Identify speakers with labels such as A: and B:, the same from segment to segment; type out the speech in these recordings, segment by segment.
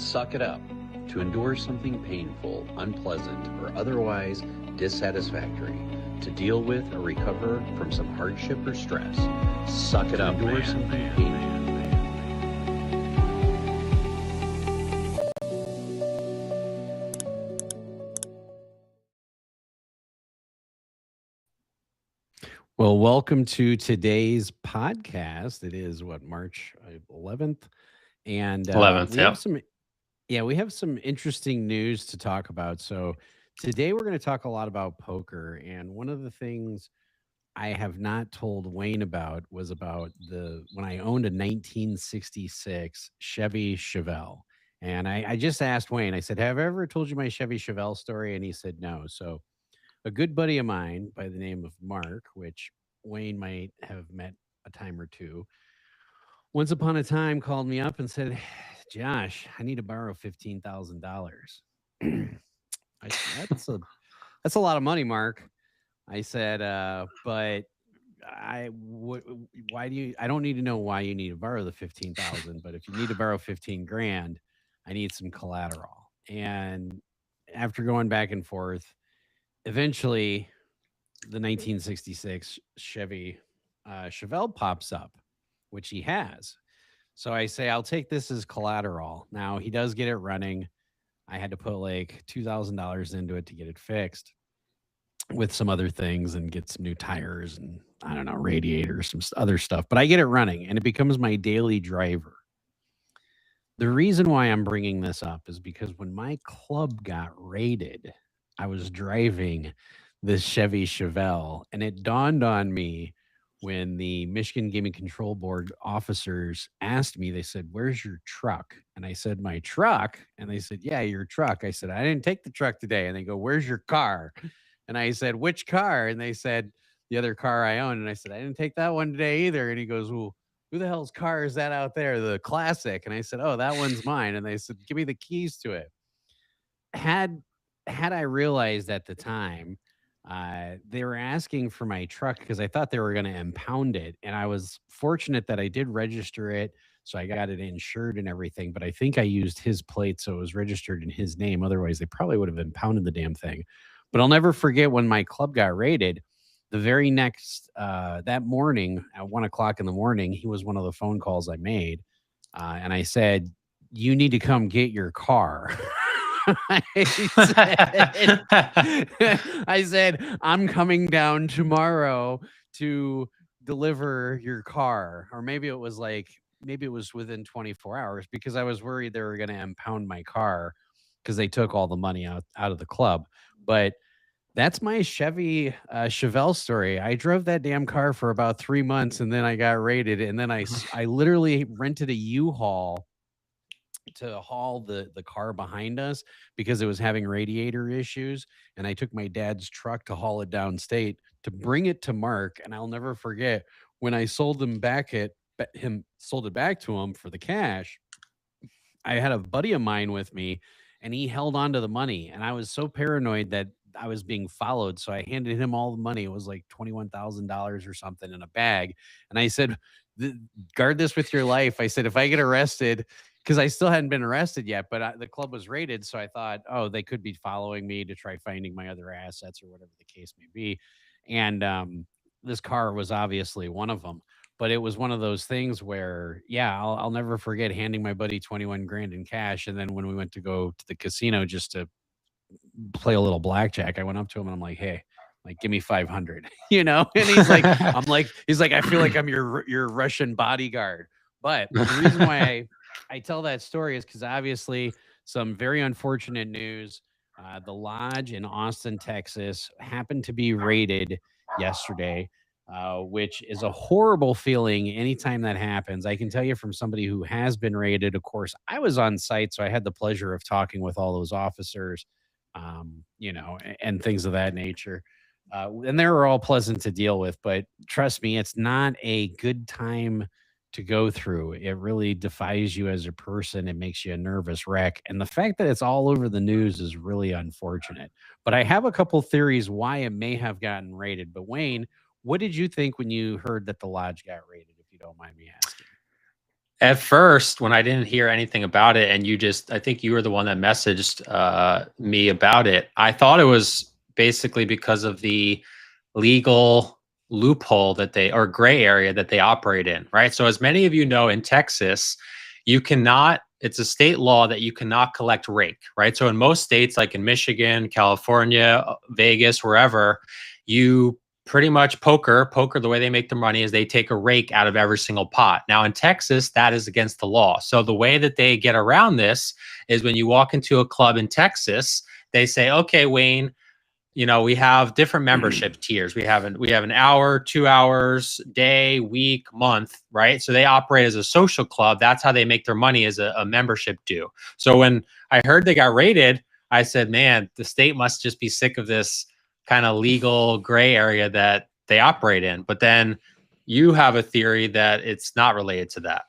A: suck it up, to endure something painful, unpleasant, or otherwise dissatisfactory, to deal with or recover from some hardship or stress. Suck it up, endure something painful.
B: Well, welcome to today's podcast. It is March 11th, and
C: 11th,
B: we have some interesting news to talk about. So today we're going to talk a lot about poker, and one of the things I have not told Wayne about was about when I owned a 1966 Chevy Chevelle. And I just asked Wayne, I said, have I ever told you my Chevy Chevelle story? And he said no. So a good buddy of mine by the name of Mark, which Wayne might have met a time or two, once upon a time called me up and said, Josh, I need to borrow $15,000. That's a lot of money, Mark. I said, but I don't need to know why you need to borrow the 15,000, but if you need to borrow 15 grand, I need some collateral. And after going back and forth, eventually the 1966 Chevy Chevelle pops up, which he has. So I say, I'll take this as collateral. Now he does get it running. I had to put like $2,000 into it to get it fixed with some other things and get some new tires and I don't know, radiators, some other stuff, but I get it running and it becomes my daily driver. The reason why I'm bringing this up is because when my club got raided, I was driving this Chevy Chevelle, and it dawned on me when the Michigan Gaming Control Board officers asked me, they said, where's your truck? And I said, my truck? And they said, yeah, your truck. I said, I didn't take the truck today. And they go, where's your car? And I said, which car? And they said, the other car I own. And I said, I didn't take that one today either. And he goes, well, who the hell's car is that out there? The Classic. And I said, oh, that one's mine. And they said, give me the keys to it. Had I realized at the time, they were asking for my truck because I thought they were going to impound it. And I was fortunate that I did register it. So I got it insured and everything. But I think I used his plate, so it was registered in his name. Otherwise, they probably would have impounded the damn thing. But I'll never forget when my club got raided. The very next, that morning at 1 o'clock in the morning, he was one of the phone calls I made. And I said, you need to come get your car. I said, I'm coming down tomorrow to deliver your car. Or maybe it was within 24 hours because I was worried they were going to impound my car because they took all the money out of the club. But that's my Chevy Chevelle story. I drove that damn car for about 3 months and then I got raided. And then I literally rented a U-Haul to haul the car behind us because it was having radiator issues. And I took my dad's truck to haul it downstate to bring it to Mark. And I'll never forget when I sold it back to him for the cash. I had a buddy of mine with me and he held on to the money. And I was so paranoid that I was being followed. So I handed him all the money. It was like $21,000 or something in a bag. And I said, guard this with your life. I said, if I get arrested, because I still hadn't been arrested yet, but the club was raided. So I thought, oh, they could be following me to try finding my other assets or whatever the case may be. And this car was obviously one of them. But it was one of those things where, yeah, I'll never forget handing my buddy 21 grand in cash. And then when we went to go to the casino just to play a little blackjack, I went up to him and I'm like, hey, like, give me 500, and he's like, I feel like I'm your Russian bodyguard. But the reason why I tell that story is because obviously some very unfortunate news. The lodge in Austin, Texas happened to be raided yesterday, which is a horrible feeling anytime that happens. I can tell you from somebody who has been raided. Of course, I was on site, so I had the pleasure of talking with all those officers, and things of that nature. And they were all pleasant to deal with, but trust me, it's not a good time to go through. It really defies you as a person. It makes you a nervous wreck. And the fact that it's all over the news is really unfortunate. But I have a couple theories why it may have gotten raided. But Wayne, what did you think when you heard that the lodge got raided, if you don't mind me asking?
C: At first, when I didn't hear anything about it, and I think you were the one that messaged me about it, I thought it was basically because of the legal loophole or gray area that they operate in, right? So, as many of you know, in Texas, it's a state law that you cannot collect rake, right? So, in most states, like in Michigan, California, Vegas, wherever, you pretty much poker, the way they make the money is they take a rake out of every single pot. Now in Texas, that is against the law. So the way that they get around this is when you walk into a club in Texas, they say, okay, Wayne, we have different membership tiers. We have an hour, 2 hours, day, week, month, right? So they operate as a social club. That's how they make their money, as a membership due. So when I heard they got raided, I said, man, the state must just be sick of this kind of legal gray area that they operate in. But then you have a theory that it's not related to that.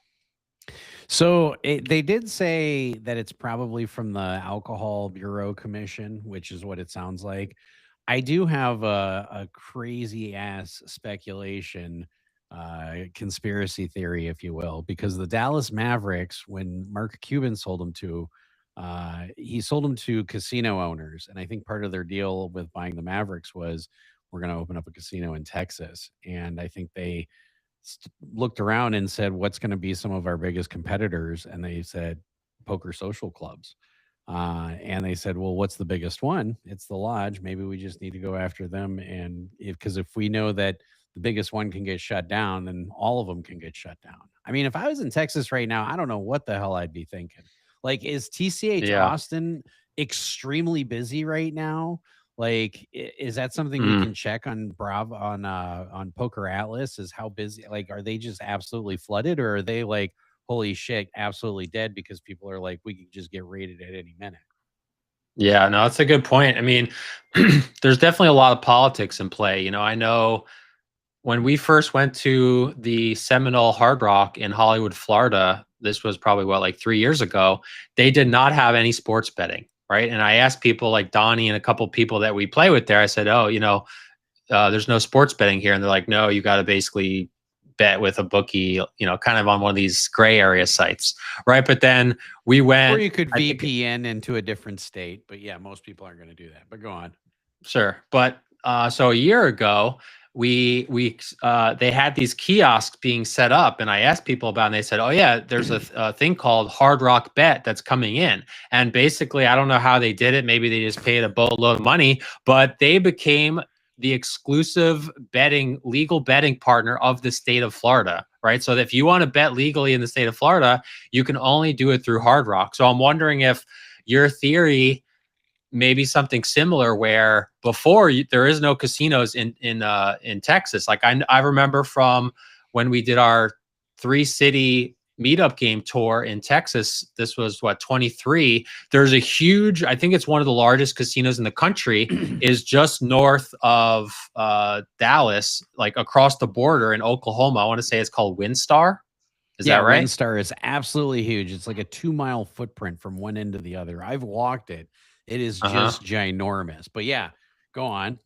B: So they did say that it's probably from the Alcohol Bureau Commission, which is what it sounds like. I do have a crazy ass speculation, conspiracy theory, if you will, because the Dallas Mavericks, when Mark Cuban sold them he sold them to casino owners. And I think part of their deal with buying the Mavericks was, we're going to open up a casino in Texas. And I think they looked around and said, what's going to be some of our biggest competitors? And they said, poker social clubs. And they said, well, what's the biggest one? It's the Lodge. Maybe we just need to go after them. And because if we know that the biggest one can get shut down, then all of them can get shut down. I mean, if I was in Texas right now, I don't know what the hell I'd be thinking. Like, is TCH Austin extremely busy right now? Like, is that something we can check on on Poker Atlas? Is how busy? Like, are they just absolutely flooded, or are they like, holy shit, absolutely dead because people are like, we can just get raided at any minute?
C: Yeah, no, that's a good point. I mean, there's definitely a lot of politics in play. I know when we first went to the Seminole Hard Rock in Hollywood, Florida, this was probably like 3 years ago, they did not have any sports betting, right? And I asked people like Donnie and a couple people that we play with there, I said, oh, there's no sports betting here. And they're like, no, you got to basically bet with a bookie, kind of on one of these gray area sites, right? But then we went,
B: or you could VPN into a different state, but yeah, most people aren't going to do that. But go on.
C: Sure, but so a year ago, they had these kiosks being set up, and I asked people about it, and they said, oh yeah, there's a thing called Hard Rock Bet that's coming in. And basically, I don't know how they did it. Maybe they just paid a boatload of money, but they became the exclusive legal betting partner of the state of Florida, right? So that if you want to bet legally in the state of Florida, you can only do it through Hard Rock. So I'm wondering if your theory maybe something similar, where before there is no casinos in Texas. Like I remember from when we did our 3-city meetup game tour in Texas, this was 23. There's a huge, I think it's one of the largest casinos in the country, is just north of Dallas, like across the border in Oklahoma. I want to say it's called WinStar. Is that right?
B: WinStar is absolutely huge. It's like a 2-mile footprint from one end to the other. I've walked it. It is just ginormous. But yeah, go on.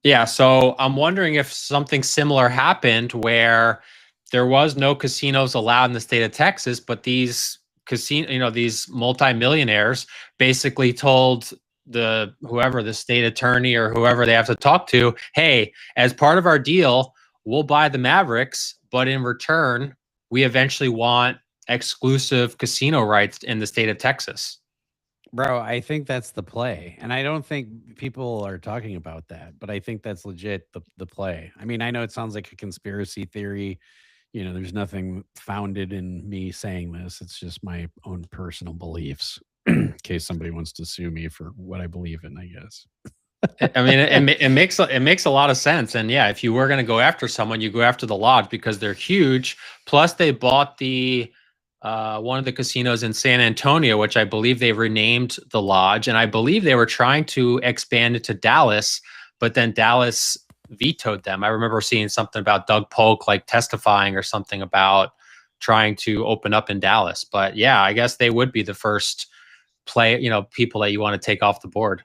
C: Yeah, so I'm wondering if something similar happened where there was no casinos allowed in the state of Texas, but these these multimillionaires basically told whoever the state attorney or whoever they have to talk to, hey, as part of our deal, we'll buy the Mavericks, but in return, we eventually want exclusive casino rights in the state of Texas.
B: Bro, I think that's the play. And I don't think people are talking about that, but I think that's legit the play. I mean, I know it sounds like a conspiracy theory. There's nothing founded in me saying this. It's just my own personal beliefs, in case somebody wants to sue me for what I believe in, I guess.
C: I mean, it makes a lot of sense. And yeah, if you were going to go after someone, you go after the Lodge because they're huge. Plus, they bought one of the casinos in San Antonio, which I believe they've renamed the Lodge. And I believe they were trying to expand it to Dallas, but then Dallas vetoed them. I remember seeing something about Doug Polk like testifying or something about trying to open up in Dallas. But yeah, I guess they would be the first people that you want to take off the board.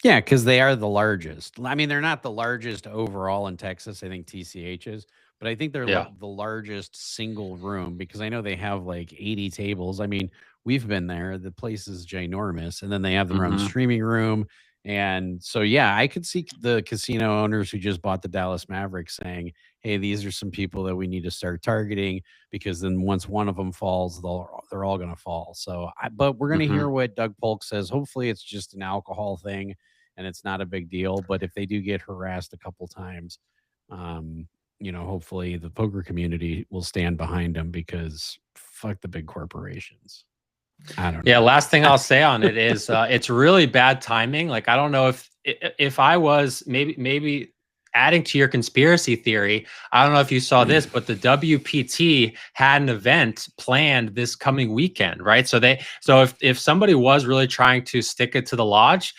B: Yeah, because they are the largest. I mean, they're not the largest overall in Texas. I think TCH is, but I think they're
C: Yeah.
B: the largest single room, because I know they have like 80 tables. I mean, we've been there. The place is ginormous, and then they have their own streaming room. And so, yeah, I could see the casino owners who just bought the Dallas Mavericks saying, "Hey, these are some people that we need to start targeting, because then once one of them falls, they're all going to fall." So, but we're going to hear what Doug Polk says. Hopefully, it's just an alcohol thing and it's not a big deal. But if they do get harassed a couple times, hopefully the poker community will stand behind them, because fuck the big corporations. I don't know.
C: Yeah, last thing I'll say on it is it's really bad timing. Like, I don't know if I was maybe adding to your conspiracy theory, I don't know if you saw this, but the WPT had an event planned this coming weekend, right? So if somebody was really trying to stick it to the lodge,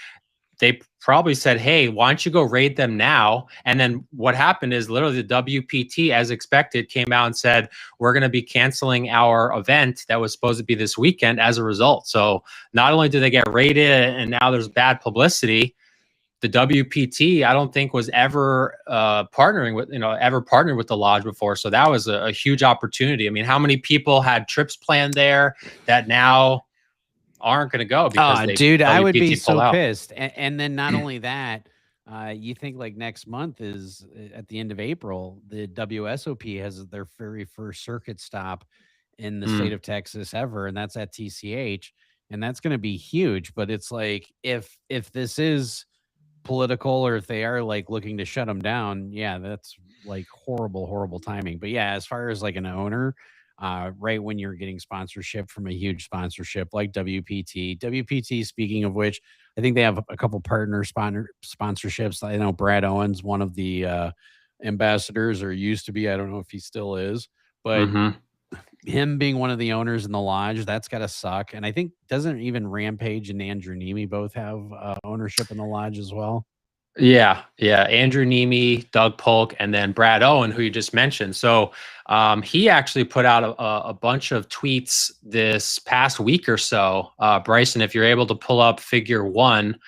C: they probably said, "Hey, why don't you go raid them now?" And then what happened is literally the WPT, as expected, came out and said, "We're going to be canceling our event that was supposed to be this weekend as a result." So not only did they get raided and now there's bad publicity, the WPT, I don't think was ever partnered with the lodge before. So that was a huge opportunity. I mean, how many people had trips planned there that now aren't going to go because
B: dude, I would be so
C: out.
B: pissed. And then not only that, you think like next month is at the end of April, the WSOP has their very first circuit stop in the state of Texas ever, and that's at TCH, and that's going to be huge. But it's like, if this is political, or if they are like looking to shut them down, yeah, that's like horrible timing. But yeah, as far as like an owner, right when you're getting sponsorship from a huge sponsorship like WPT, speaking of which, I think they have a couple partner sponsorships. I know Brad Owens, one of the ambassadors, or used to be, I don't know if he still is, but him being one of the owners in the lodge, that's got to suck. And I think, doesn't even Rampage and Andrew Nemi both have ownership in the lodge as well?
C: Yeah. Andrew Nemi, Doug Polk, and then Brad Owen, who you just mentioned. So he actually put out a bunch of tweets this past week or so. Bryson, if you're able to pull up figure 1,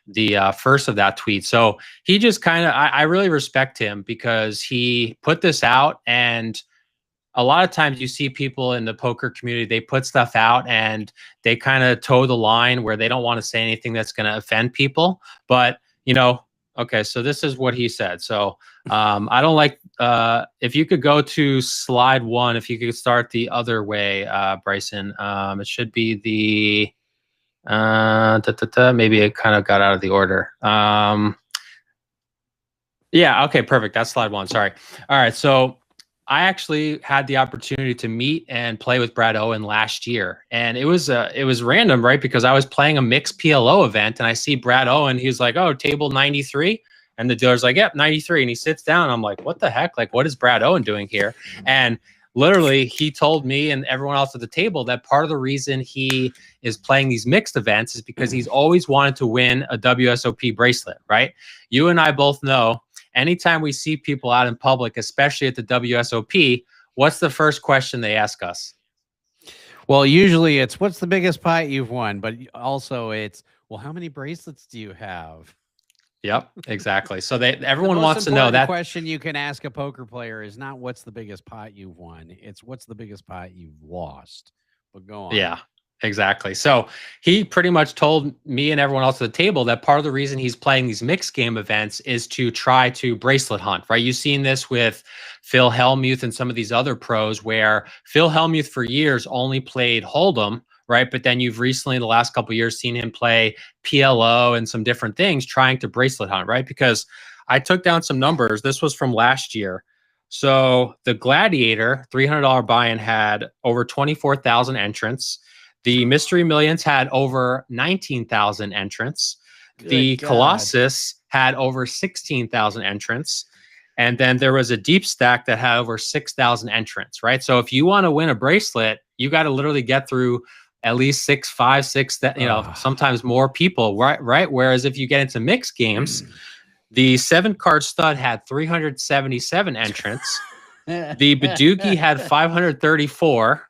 C: the first of that tweet. So he just kind of, I really respect him, because he put this out, and a lot of times you see people in the poker community, they put stuff out and they kind of toe the line where they don't want to say anything that's going to offend people. But, okay, so this is what he said. So I don't like, if you could go to slide 1, if you could start the other way, Bryson, it should be the, maybe it kind of got out of the order. Yeah, okay, perfect. That's slide 1. Sorry. All right, so I actually had the opportunity to meet and play with Brad Owen last year, and it was random, right? Because I was playing a mixed PLO event, and I see Brad Owen. He's like, "Oh, table 93," and the dealer's like, "Yep, 93," and he sits down. I'm like, "What the heck? Like, what is Brad Owen doing here?" And literally, he told me and everyone else at the table that part of the reason he is playing these mixed events is because he's always wanted to win a WSOP bracelet, right? You and I both know, anytime we see people out in public, especially at the WSOP, what's the first question they ask us?
B: Well, usually it's, what's the biggest pot you've won? But also it's, well, how many bracelets do you have?
C: Yep, exactly. So everyone wants to know that.
B: The question you can ask a poker player is not what's the biggest pot you've won. It's what's the biggest pot you've lost. But go on.
C: Yeah. Exactly. So he pretty much told me and everyone else at the table that part of the reason he's playing these mixed game events is to try to bracelet hunt, right? You've seen this with Phil Hellmuth and some of these other pros, where Phil Hellmuth for years only played Hold'em, right? But then you've recently, the last couple of years, seen him play PLO and some different things trying to bracelet hunt, right? Because I took down some numbers. This was from last year. So the Gladiator $300 buy-in had over 24,000 entrants. The Mystery Millions had over 19,000 entrants. The Colossus had over 16,000 entrants. And then there was a Deep Stack that had over 6,000 entrants, right? So if you want to win a bracelet, you got to literally get through at least 5, 6, sometimes more people, right? Whereas if you get into mixed games, the 7-card stud had 377 entrants. The Badoogie had 534.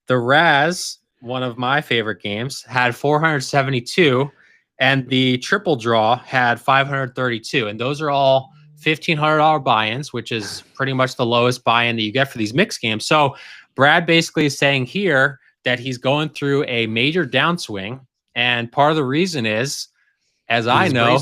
C: The Raz, one of my favorite games, had 472, and the Triple Draw had 532. And those are all $1,500 buy-ins, which is pretty much the lowest buy-in that you get for these mixed games. So Brad basically is saying here that he's going through a major downswing, and part of the reason is, as I know,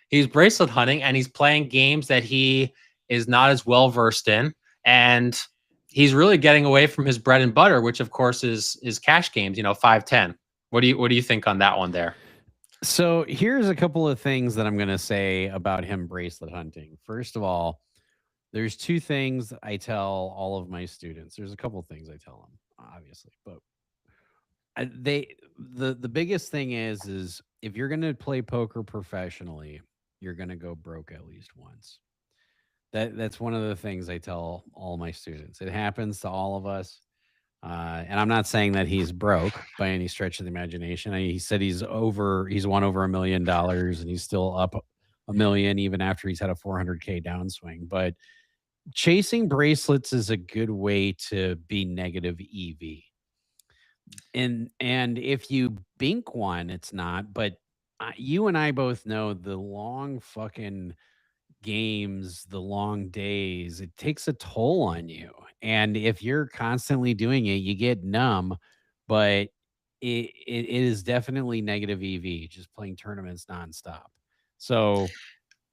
C: he's bracelet hunting, and he's playing games that he is not as well versed in, and he's really getting away from his bread and butter, which of course is cash games, 5-10. What do you think on that one there?
B: So here's a couple of things that I'm going to say about him bracelet hunting. First of all, there's two things I tell all of my students. There's a couple of things I tell them, obviously, but the biggest thing is if you're going to play poker professionally, you're going to go broke at least once. That's one of the things I tell all my students. It happens to all of us. And I'm not saying that he's broke by any stretch of the imagination. He said he's won over $1 million, and he's still up $1 million even after he's had a 400K downswing. But chasing bracelets is a good way to be negative EV. And if you bink one, it's not. But you and I both know the long fucking games, the long days, it takes a toll on you. And if you're constantly doing it, you get numb. But it is definitely negative EV, just playing tournaments nonstop. So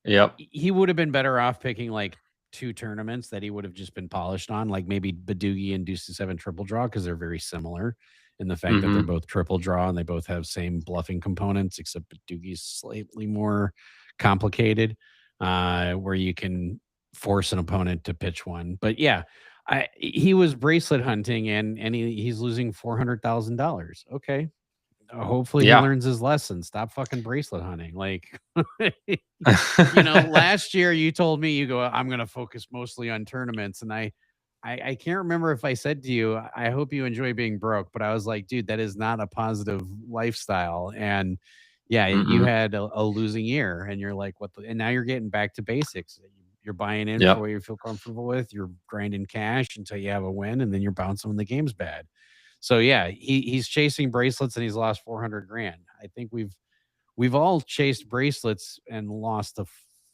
C: yep,
B: he would have been better off picking like 2 tournaments that he would have just been polished on, like maybe Badoogie and Deuce to 7 triple draw, because they're very similar in the fact that they're both triple draw and they both have same bluffing components, except Badoogie's slightly more complicated, where you can force an opponent to pitch one. But yeah, he was bracelet hunting and he's losing $400,000. Okay. Hopefully he learns his lesson. Stop fucking bracelet hunting. Like, last year you told me, I'm going to focus mostly on tournaments. And I can't remember if I said to you, I hope you enjoy being broke, but I was like, dude, that is not a positive lifestyle. And yeah, you had a losing year, and you're like, and now you're getting back to basics. You're buying in for what you feel comfortable with. You're grinding cash until you have a win, and then you're bouncing when the game's bad. So yeah, he's chasing bracelets and he's lost $400,000. I think we've all chased bracelets and lost a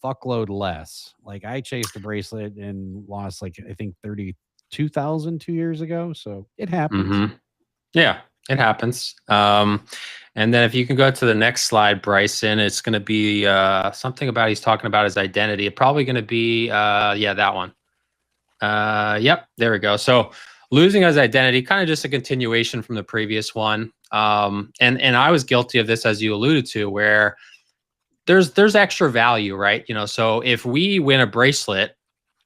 B: fuckload less. Like I chased a bracelet and lost I think 32,000 2 years ago. So it happens.
C: Yeah, it happens. And then if you can go to the next slide, Bryson, it's going to be something about he's talking about his identity. It's probably going to be that one. Yep, there we go. So losing his identity, kind of just a continuation from the previous one. And I was guilty of this, as you alluded to, where there's extra value, right? So if we win a bracelet,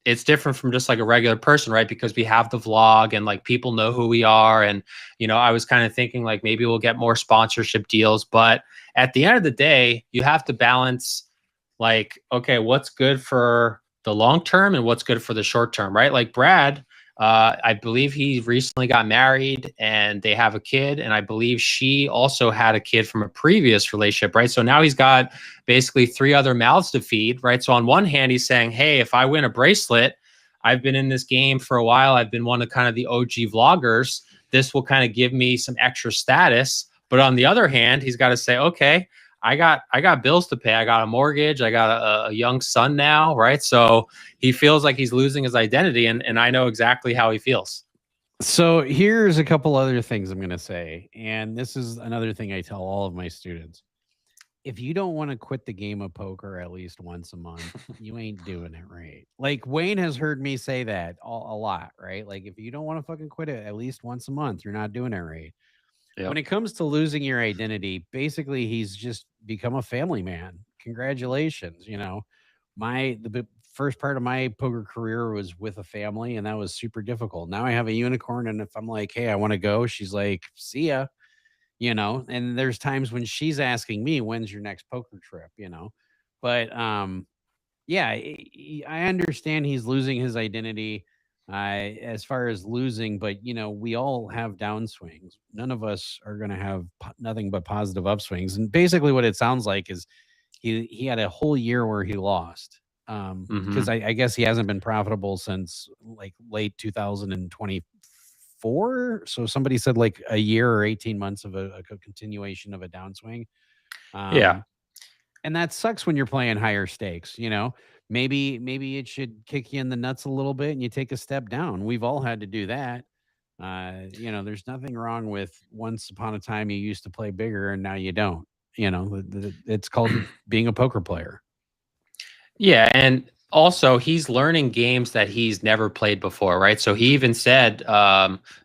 C: it's different from just like a regular person, right? Because we have the vlog and like people know who we are. And, I was kind of thinking like maybe we'll get more sponsorship deals. But at the end of the day, you have to balance like, okay, what's good for the long term and what's good for the short term, right? Like Brad, I believe he recently got married and they have a kid. And I believe she also had a kid from a previous relationship, right? So now he's got basically 3 other mouths to feed, right? So on one hand, he's saying, hey, if I win a bracelet, I've been in this game for a while. I've been one of kind of the OG vloggers. This will kind of give me some extra status. But on the other hand, he's got to say, okay, I got bills to pay. I got a mortgage. I got a young son now, right? So he feels like he's losing his identity, and I know exactly how he feels.
B: So here's a couple other things I'm going to say, and this is another thing I tell all of my students. If you don't want to quit the game of poker at least once a month, you ain't doing it right. Like Wayne has heard me say that a lot, right? Like if you don't want to fucking quit it at least once a month, you're not doing it right. Yep. When it comes to losing your identity, basically he's just become a family man. Congratulations. The first part of my poker career was with a family, and that was super difficult. Now I have a unicorn, and if I'm like, hey, I want to go, she's like, see ya. And there's times when she's asking me, when's your next poker trip? But yeah, I understand he's losing his identity as far as losing, but we all have downswings. None of us are going to have nothing but positive upswings. And basically what it sounds like is he had a whole year where he lost because I guess he hasn't been profitable since like late 2024. So somebody said like a year or 18 months of a continuation of a downswing.
C: Yeah.
B: And that sucks when you're playing higher stakes, you know. Maybe it should kick you in the nuts a little bit and you take a step down. We've all had to do that. You know, there's nothing wrong with once upon a time you used to play bigger and now you don't. You know, it's called being a poker player.
C: Yeah, and also he's learning games that he's never played before, right? So he even said,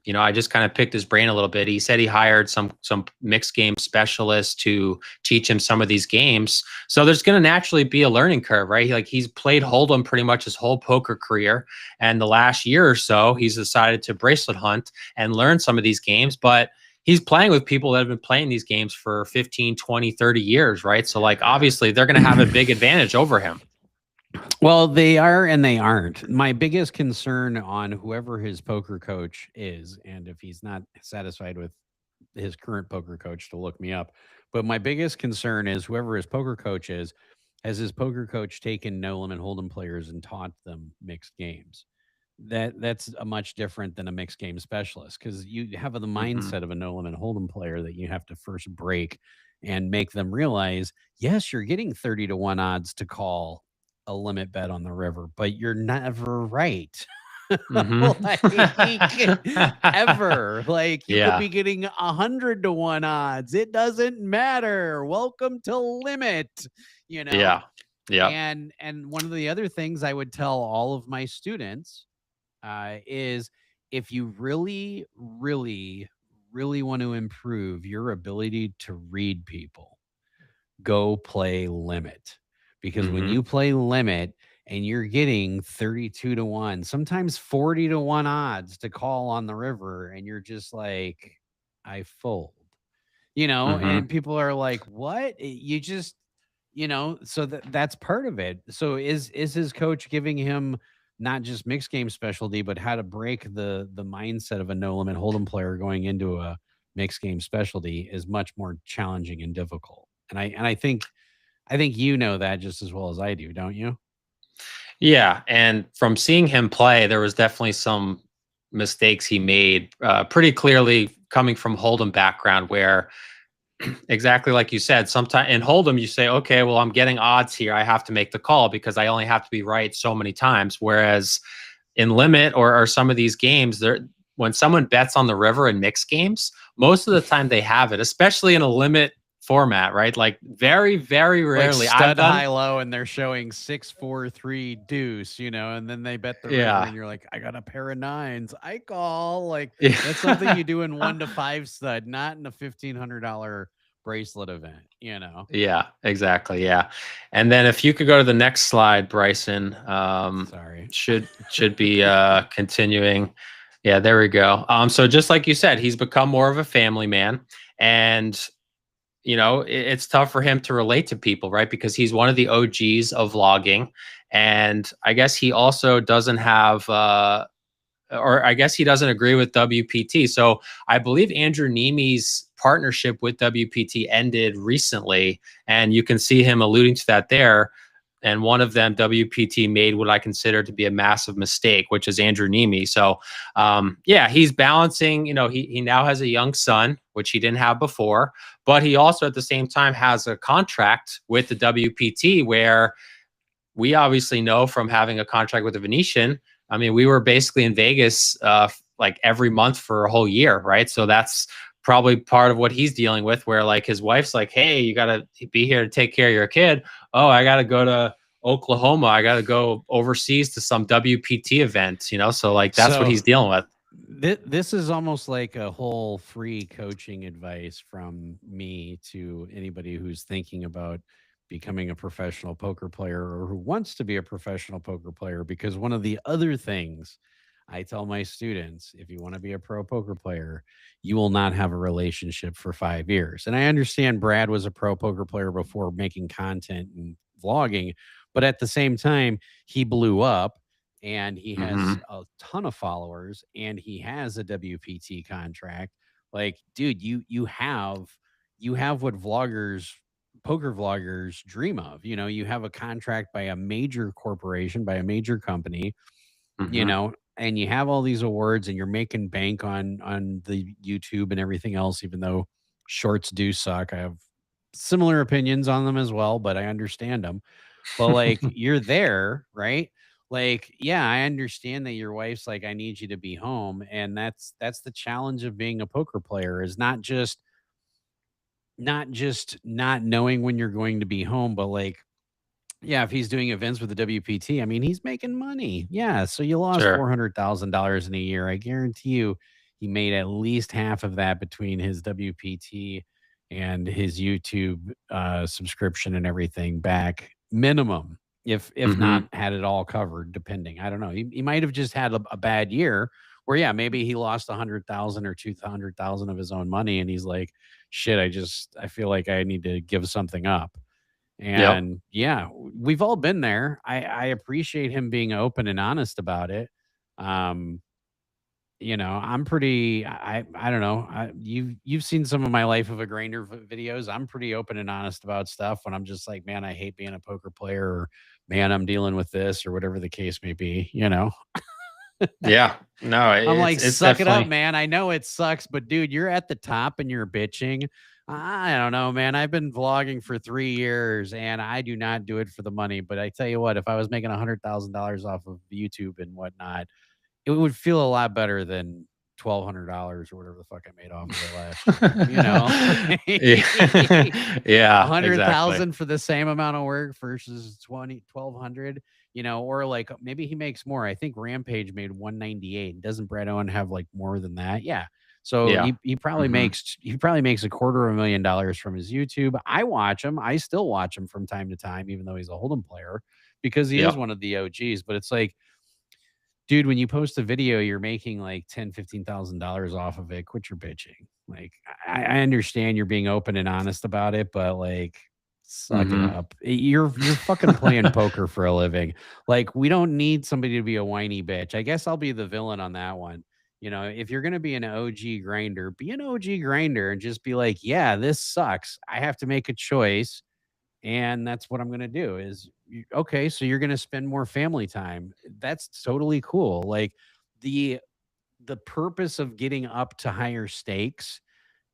C: you know, I just kind of picked his brain a little bit. He said he hired some mixed game specialists to teach him some of these games. So there's going to naturally be a learning curve, right? He's played Hold'em pretty much his whole poker career, and the last year or so, he's decided to bracelet hunt and learn some of these games, but he's playing with people that have been playing these games for 15, 20, 30 years, right? So like obviously they're going to have a big advantage over him.
B: Well, they are and they aren't. My biggest concern on whoever his poker coach is, and if he's not satisfied with his current poker coach, to look me up. But my biggest concern is whoever his poker coach is, has his poker coach taken no limit hold'em players and taught them mixed games? That's a much different than a mixed game specialist, because you have the mindset of a no limit hold'em player that you have to first break and make them realize, yes, you're getting 30-1 odds to call a limit bet on the river, but you're never right. Like, ever. Like, you could be getting 100-1 odds. It doesn't matter. Welcome to limit, you know?
C: Yeah.
B: And one of the other things I would tell all of my students is, if you really, really, really want to improve your ability to read people, go play limit. Because when you play limit and you're getting 32-1, sometimes 40-1 odds to call on the river, and you're just like, I fold, you know, and people are like, what? You just, you know, so that's part of it. So is his coach giving him not just mixed game specialty, but how to break the mindset of a no limit hold'em player going into a mixed game specialty is much more challenging and difficult. And I think you know that just as well as I do, don't you?
C: Yeah, and from seeing him play, there was definitely some mistakes he made, pretty clearly coming from Hold'em background, where exactly like you said, sometimes in Hold'em you say, okay, well, I'm getting odds here, I have to make the call because I only have to be right so many times. Whereas in limit or some of these games, when someone bets on the river in mixed games, most of the time they have it, especially in a limit format, right? Like very, very rarely.
B: Like stud high low, and they're showing 6-4-3 deuce, you know, and then they bet the river, and you're like, I got a pair of nines, I call. Like, that's something you do in 1 to 5 stud, not in a $1,500 bracelet event, you know?
C: Yeah, exactly. Yeah. And then if you could go to the next slide, Bryson,
B: sorry,
C: should be continuing. Yeah, there we go. So just like you said, he's become more of a family man, and you know, it's tough for him to relate to people, right? Because he's one of the OGs of vlogging. And I guess he also doesn't have, or I guess he doesn't agree with WPT. So I believe Andrew Neme's partnership with WPT ended recently, and you can see him alluding to that there. And one of them, WPT, made what I consider to be a massive mistake, which is Andrew Neme. So, yeah, he's balancing. You know, he now has a young son, which he didn't have before, but he also at the same time has a contract with the WPT, where we obviously know from having a contract with the Venetian. I mean, we were basically in Vegas like every month for a whole year, right? So that's probably part of what he's dealing with, where like his wife's like, hey, you got to be here to take care of your kid. Oh, I got to go to Oklahoma. I got to go overseas to some WPT event, you know? So like, that's what he's dealing with.
B: This is almost like a whole free coaching advice from me to anybody who's thinking about becoming a professional poker player or who wants to be a professional poker player. Because one of the other things I tell my students, if you want to be a pro poker player, you will not have a relationship for 5 years. And I understand Brad was a pro poker player before making content and vlogging, but at the same time, he blew up and he has a ton of followers and he has a WPT contract. Like, dude, you have what poker vloggers dream of. You know, you have a contract by a major corporation, by a major company, you know, and you have all these awards and you're making bank on the YouTube and everything else, even though shorts do suck. I have similar opinions on them as well, but I understand them. But like, you're there, right? Like, yeah, I understand that your wife's like, I need you to be home. And that's the challenge of being a poker player, is not just not knowing when you're going to be home, but like, yeah, if he's doing events with the WPT, I mean, he's making money. Yeah. So you lost
C: Sure.
B: $400,000 in a year. I guarantee you he made at least half of that between his WPT and his YouTube subscription and everything back, minimum, if not had it all covered, depending. I don't know. He might have just had a bad year where, yeah, maybe he lost 100,000 or 200,000 of his own money. And he's like, shit, I feel like I need to give something up.
C: Yep.
B: And yeah, we've all been there. I appreciate him being open and honest about it. Um, I'm pretty. I don't know. You've seen some of my Life of a Grinder videos. I'm pretty open and honest about stuff when I'm just like, man, I hate being a poker player, or man, I'm dealing with this, or whatever the case may be.
C: Yeah. No,
B: I'm like,
C: it's
B: suck it up,
C: definitely,
B: man. I know it sucks, but dude, you're at the top and you're bitching. I don't know, man. I've been vlogging for 3 years and I do not do it for the money. But I tell you what, if I was making $100,000 off of YouTube and whatnot, it would feel a lot better than $1,200 or whatever the fuck I made off of it last year.
C: yeah, yeah,
B: hundred
C: exactly.
B: thousand for the same amount of work versus 1,200. Or like maybe he makes more. I think Rampage made 198. Doesn't Brad Owen have like more than that? Yeah. So
C: Yeah.
B: he probably makes $250,000 from his YouTube. I watch him. I still watch him from time to time, even though he's a Hold'em player, because he is
C: Yep.
B: one of the OGs. But it's like, dude, when you post a video, you're making like $10,000-$15,000 off of it. Quit your bitching. Like, I understand you're being open and honest about it, but like, suck it up. You're fucking playing poker for a living. Like, we don't need somebody to be a whiny bitch. I guess I'll be the villain on that one. If you're gonna be an OG grinder, be an OG grinder and just be like, yeah, this sucks. I have to make a choice, and that's what I'm going to do. Okay, so you're going to spend more family time. That's totally cool. Like, the purpose of getting up to higher stakes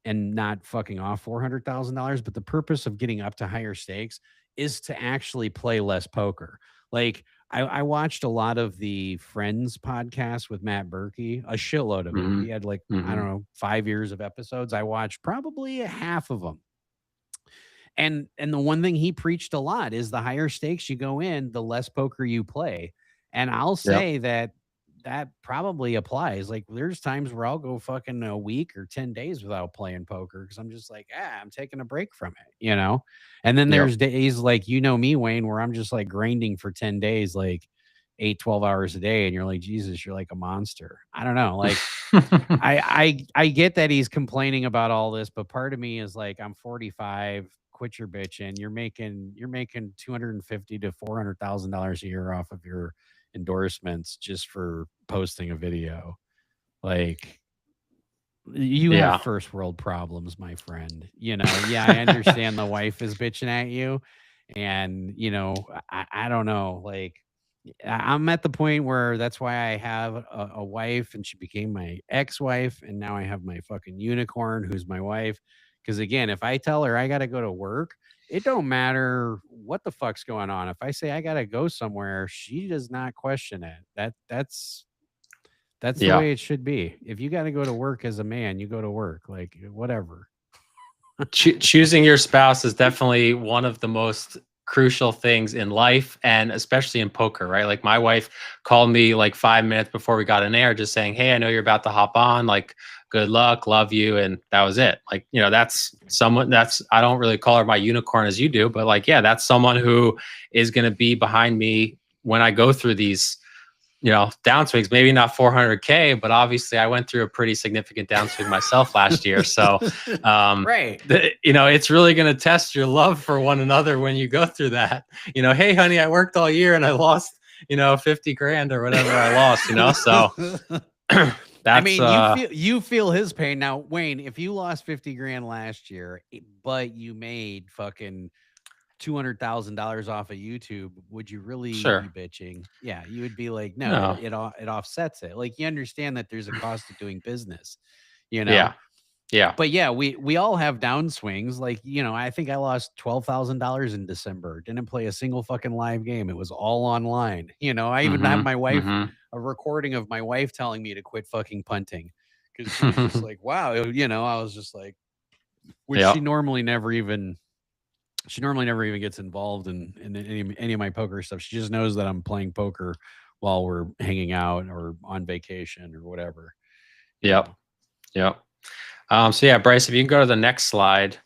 B: and not fucking off $400,000, but the purpose of getting up to higher stakes is to actually play less poker. Like, I watched a lot of the Friends podcast with Matt Berkey, a shitload of it. He had like, I don't know, 5 years of episodes. I watched probably half of them. And the one thing he preached a lot is the higher stakes you go in, the less poker you play. And I'll say that probably applies. Like, there's times where I'll go fucking a week or 10 days without playing poker because I'm just like, I'm taking a break from it. And then there's days like, me, Wayne, where I'm just like grinding for 10 days, like 8-12 hours a day, and you're like, Jesus, you're like a monster. I don't know. Like, I get that he's complaining about all this, but part of me is like, I'm 45. Quit your bitching. You're making $250,000 to $400,000 a year off of your endorsements just for posting a video. Like, you have first world problems, my friend. Yeah, I understand the wife is bitching at you, and I don't know. Like, I'm at the point where that's why I have a wife, and she became my ex-wife, and now I have my fucking unicorn who's my wife. Because again, if I tell her I got to go to work, it don't matter what the fuck's going on. If I say I got to go somewhere, she does not question it. That's the way it should be. If you got to go to work as a man, you go to work, like, whatever.
C: Choosing your spouse is definitely one of the most crucial things in life, and especially in poker, right? Like, my wife called me like 5 minutes before we got in air just saying, hey, I know you're about to hop on, like, good luck, love you. And that was it. Like, that's someone I don't really call her my unicorn as you do, but like, yeah, that's someone who is going to be behind me when I go through these downswings. Maybe not 400K, but obviously I went through a pretty significant downswing myself last year. So,
B: right.
C: It's really going to test your love for one another when you go through that. Hey, honey, I worked all year and I lost, 50 grand or whatever I lost, so that's,
B: I mean, you feel his pain. Now, Wayne, if you lost 50 grand last year, but you made fucking $200,000 off of YouTube, would you really be bitching? Yeah, you would be like, no. It offsets it. Like, you understand that there's a cost of doing business,
C: Yeah. Yeah.
B: But yeah, we all have downswings. Like, you know, I think I lost $12,000 in December. Didn't play a single fucking live game. It was all online. You know, I even have my wife, a recording of my wife telling me to quit fucking punting because she was just like, wow, you know, I was just like, which she normally never even gets involved in any of my poker stuff. She just knows that I'm playing poker while we're hanging out or on vacation or whatever.
C: Yep. So yeah, Bryce, if you can go to the next slide.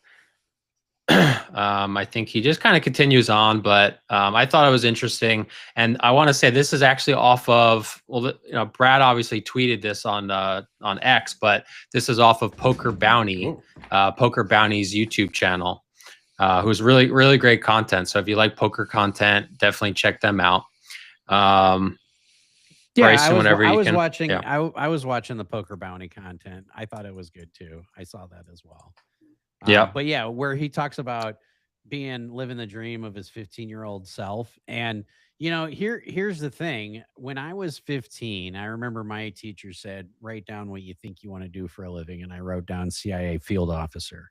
C: I think he just kind of continues on, but I thought it was interesting, and I want to say this is actually off of, well, you know, Brad obviously tweeted this on X, but this is off of Poker Bounty, Poker Bounty's YouTube channel, who's really great content. So if you like poker content, definitely check them out.
B: Yeah,
C: Bryson,
B: I was watching the Poker Bounty content. I thought it was good too. I saw that as well. But yeah, where he talks about living the dream of his 15-year-old self. And, you know, here's the thing. When I was 15, I remember my teacher said, write down what you think you want to do for a living. And I wrote down CIA field officer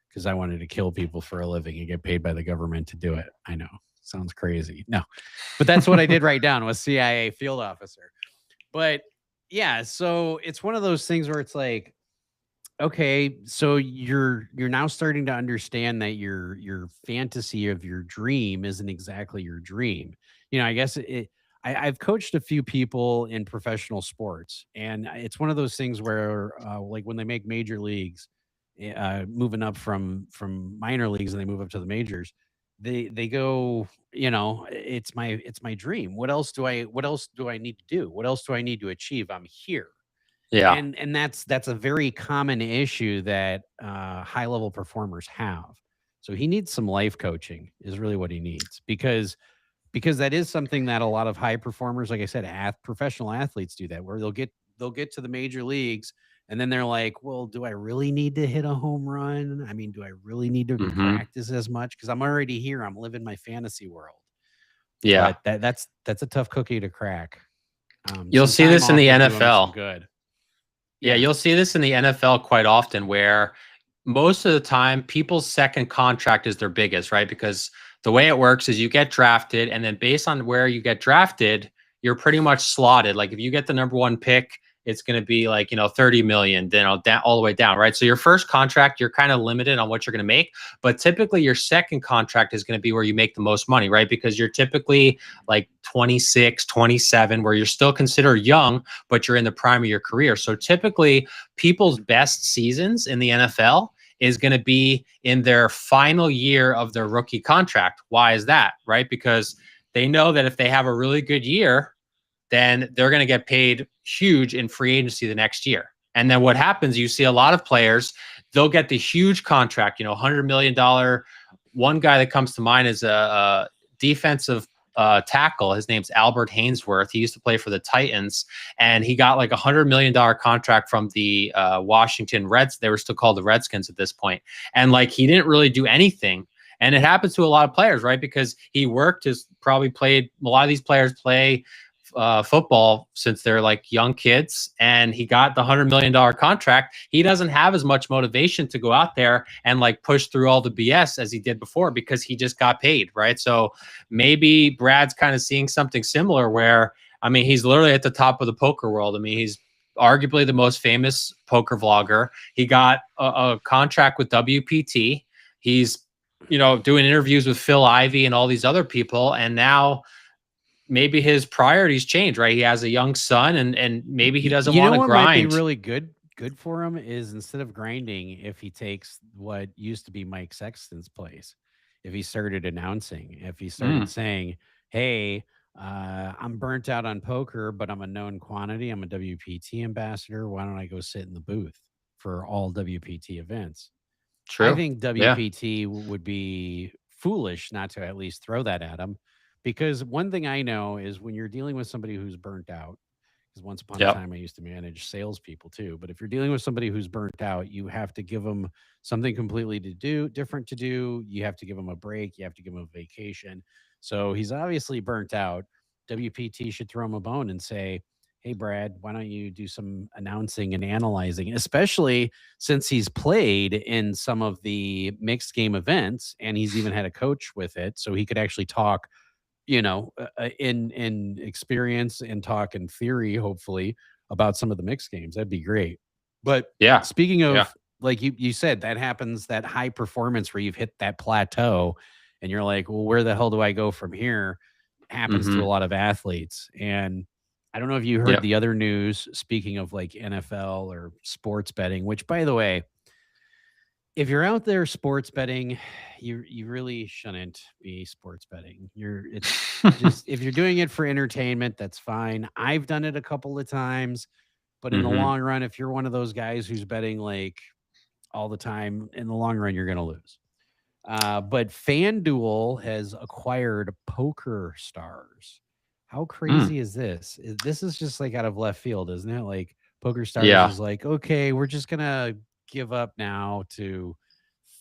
B: because I wanted to kill people for a living and get paid by the government to do it. I know, sounds crazy. No, but that's what I did write down was CIA field officer. But yeah, so it's one of those things where it's like, okay, so you're now starting to understand that your fantasy of your dream isn't exactly your dream. You know, I guess I've coached a few people in professional sports, and it's one of those things where, like when they make major leagues, moving up from minor leagues and they move up to the majors, they go, you know, it's my dream. What else do I need to do? What else do I need to achieve? I'm here.
C: Yeah.
B: And that's a very common issue that high level performers have. So he needs some life coaching is really what he needs, because that is something that a lot of high performers, like I said, professional athletes do that, where they'll get to the major leagues and then they're like, well, do I really need to hit a home run? I mean, do I really need to practice as much? Because I'm already here. I'm living my fantasy world.
C: Yeah.
B: But that's a tough cookie to crack.
C: You'll see this in the NFL.
B: Good.
C: Yeah, you'll see this in the NFL quite often, where most of the time people's second contract is their biggest, right? Because the way it works is you get drafted, and then based on where you get drafted, you're pretty much slotted. Like if you get the number one pick, it's going to be like, you know, 30 million, then all the way down, right? So your first contract, you're kind of limited on what you're going to make, but typically your second contract is going to be where you make the most money, right? Because you're typically like 26, 27, where you're still considered young, but you're in the prime of your career. So typically people's best seasons in the NFL is going to be in their final year of their rookie contract. Why is that, right? Because they know that if they have a really good year, then they're going to get paid huge in free agency the next year. And then what happens, you see a lot of players, they'll get the huge contract, you know, $100 million. One guy that comes to mind is a defensive tackle. His name's Albert Hainsworth. He used to play for the Titans, and he got like $100 million contract from the Washington Reds. They were still called the Redskins at this point. And like, he didn't really do anything. And it happens to a lot of players, right? Because he worked, a lot of these players play football since they're like young kids, and he got the $100 million contract. He doesn't have as much motivation to go out there and like push through all the BS as he did before, because he just got paid, right? So maybe Brad's kind of seeing something similar where, I mean, he's literally at the top of the poker world. I mean, he's arguably the most famous poker vlogger. He got a contract with WPT. He's, you know, doing interviews with Phil Ivey and all these other people, and now maybe his priorities change, right? He has a young son, and maybe he doesn't want to grind.
B: Might be really good for him is, instead of grinding, if he takes what used to be Mike Sexton's place, if he started announcing, if he started saying, hey, I'm burnt out on poker, but I'm a known quantity. I'm a WPT ambassador. Why don't I go sit in the booth for all WPT events?
C: True.
B: I think WPT would be foolish not to at least throw that at him. Because one thing I know is when you're dealing with somebody who's burnt out, because once upon a time I used to manage salespeople too. But if you're dealing with somebody who's burnt out, you have to give them something completely different to do. You have to give them a break. You have to give them a vacation. So he's obviously burnt out. WPT should throw him a bone and say, hey, Brad, why don't you do some announcing and analyzing, especially since he's played in some of the mixed game events and he's even had a coach with it. So he could actually talk, in experience and talk in theory, hopefully, about some of the mixed games. That'd be great. But
C: Yeah.
B: speaking of,
C: Yeah.
B: like you said, that happens, that high performance where you've hit that plateau and you're like, well, where the hell do I go from here? Happens to a lot of athletes. And I don't know if you heard
C: Yep.
B: the other news, speaking of like NFL or sports betting, which, by the way, if you're out there sports betting, you really shouldn't be sports betting. It's just, if you're doing it for entertainment, that's fine. I've done it a couple of times, but in the long run, if you're one of those guys who's betting like all the time, in the long run, you're going to lose. But FanDuel has acquired Poker Stars. How crazy is this? This is just like out of left field, isn't it? Like Poker Stars is like, okay, we're just gonna give up now to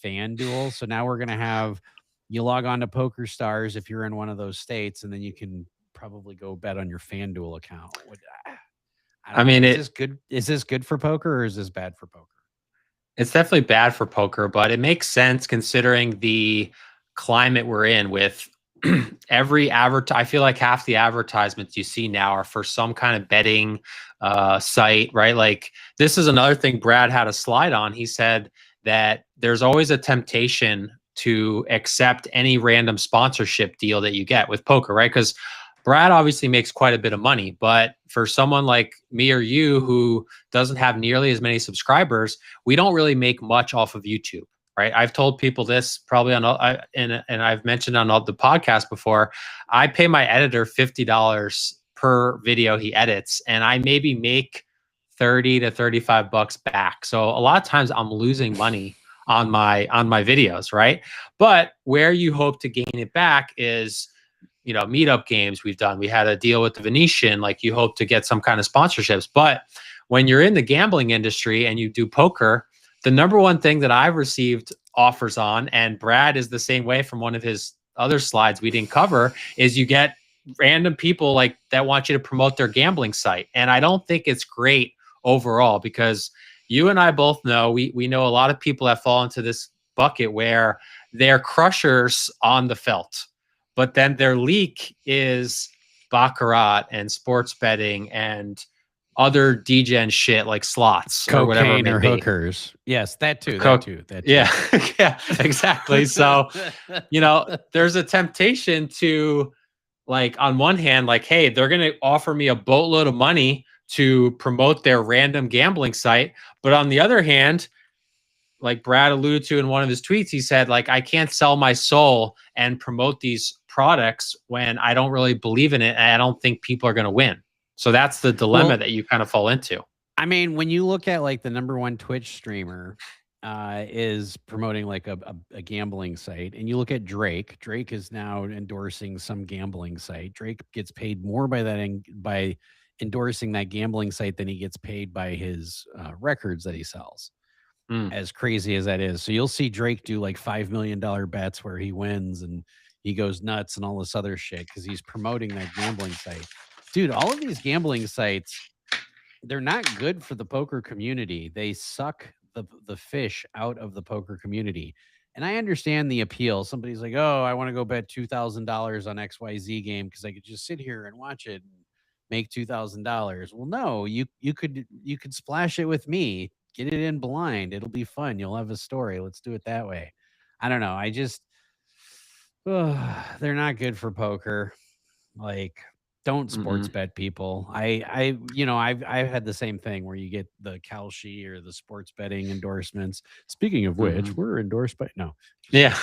B: FanDuel. So now we're gonna have you log on to Poker Stars if you're in one of those states, and then you can probably go bet on your FanDuel account. I mean, is this good? Is this good for poker or is this bad for poker?
C: It's definitely bad for poker, but it makes sense considering the climate we're in with I feel like half the advertisements you see now are for some kind of betting site, right? Like, this is another thing Brad had a slide on. He said that there's always a temptation to accept any random sponsorship deal that you get with poker, right? Because Brad obviously makes quite a bit of money, but for someone like me or you who doesn't have nearly as many subscribers, we don't really make much off of YouTube, right? I've told people this probably and I've mentioned on the podcast before. I pay my editor $50 per video he edits, and I maybe make 30 to 35 bucks back. So a lot of times I'm losing money on my videos, right? But where you hope to gain it back is, meetup games we've done. We had a deal with the Venetian, like you hope to get some kind of sponsorships. But when you're in the gambling industry and you do poker, the number one thing that I've received offers on, and Brad is the same way from one of his other slides we didn't cover, is you get random people like that want you to promote their gambling site. And I don't think it's great overall, because you and I both know, we know a lot of people that fall into this bucket where they're crushers on the felt, but then their leak is baccarat and sports betting and other degen shit like slots,
B: cocaine,
C: or whatever it may
B: or
C: be.
B: Hookers. Yes, that too.
C: Yeah, yeah, exactly. So, there's a temptation to, like, on one hand, like, hey, they're going to offer me a boatload of money to promote their random gambling site. But on the other hand, like Brad alluded to in one of his tweets, he said, like, I can't sell my soul and promote these products when I don't really believe in it, and I don't think people are going to win. So that's the dilemma that you kind of fall into.
B: I mean, when you look at like the #1 Twitch streamer is promoting like a gambling site, and you look at Drake is now endorsing some gambling site. Drake gets paid more by endorsing that gambling site than he gets paid by his records that he sells. As crazy as that is. So you'll see Drake do like $5 million bets where he wins and he goes nuts and all this other shit because he's promoting that gambling site. Dude, all of these gambling sites, they're not good for the poker community. They suck the fish out of the poker community. And I understand the appeal. Somebody's like, oh, I want to go bet $2,000 on XYZ game because I could just sit here and watch it and make $2,000. Well, no, you could splash it with me. Get it in blind. It'll be fun. You'll have a story. Let's do it that way. I don't know. They're not good for poker. Like, don't sports bet people. I've had the same thing where you get the Kalshi or the sports betting endorsements. Speaking of which, we're endorsed by
C: yeah.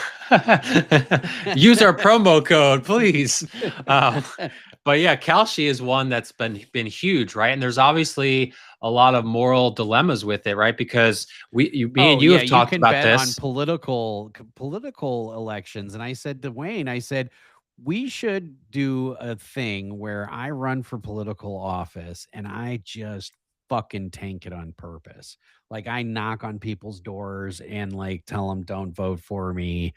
C: Use our promo code, please. But yeah, Kalshi is one that's been huge, right? And there's obviously a lot of moral dilemmas with it, right? Because me and you have talked about this
B: on political elections. And I said to Wayne, I said, we should do a thing where I run for political office and I just fucking tank it on purpose. Like, I knock on people's doors and like tell them don't vote for me.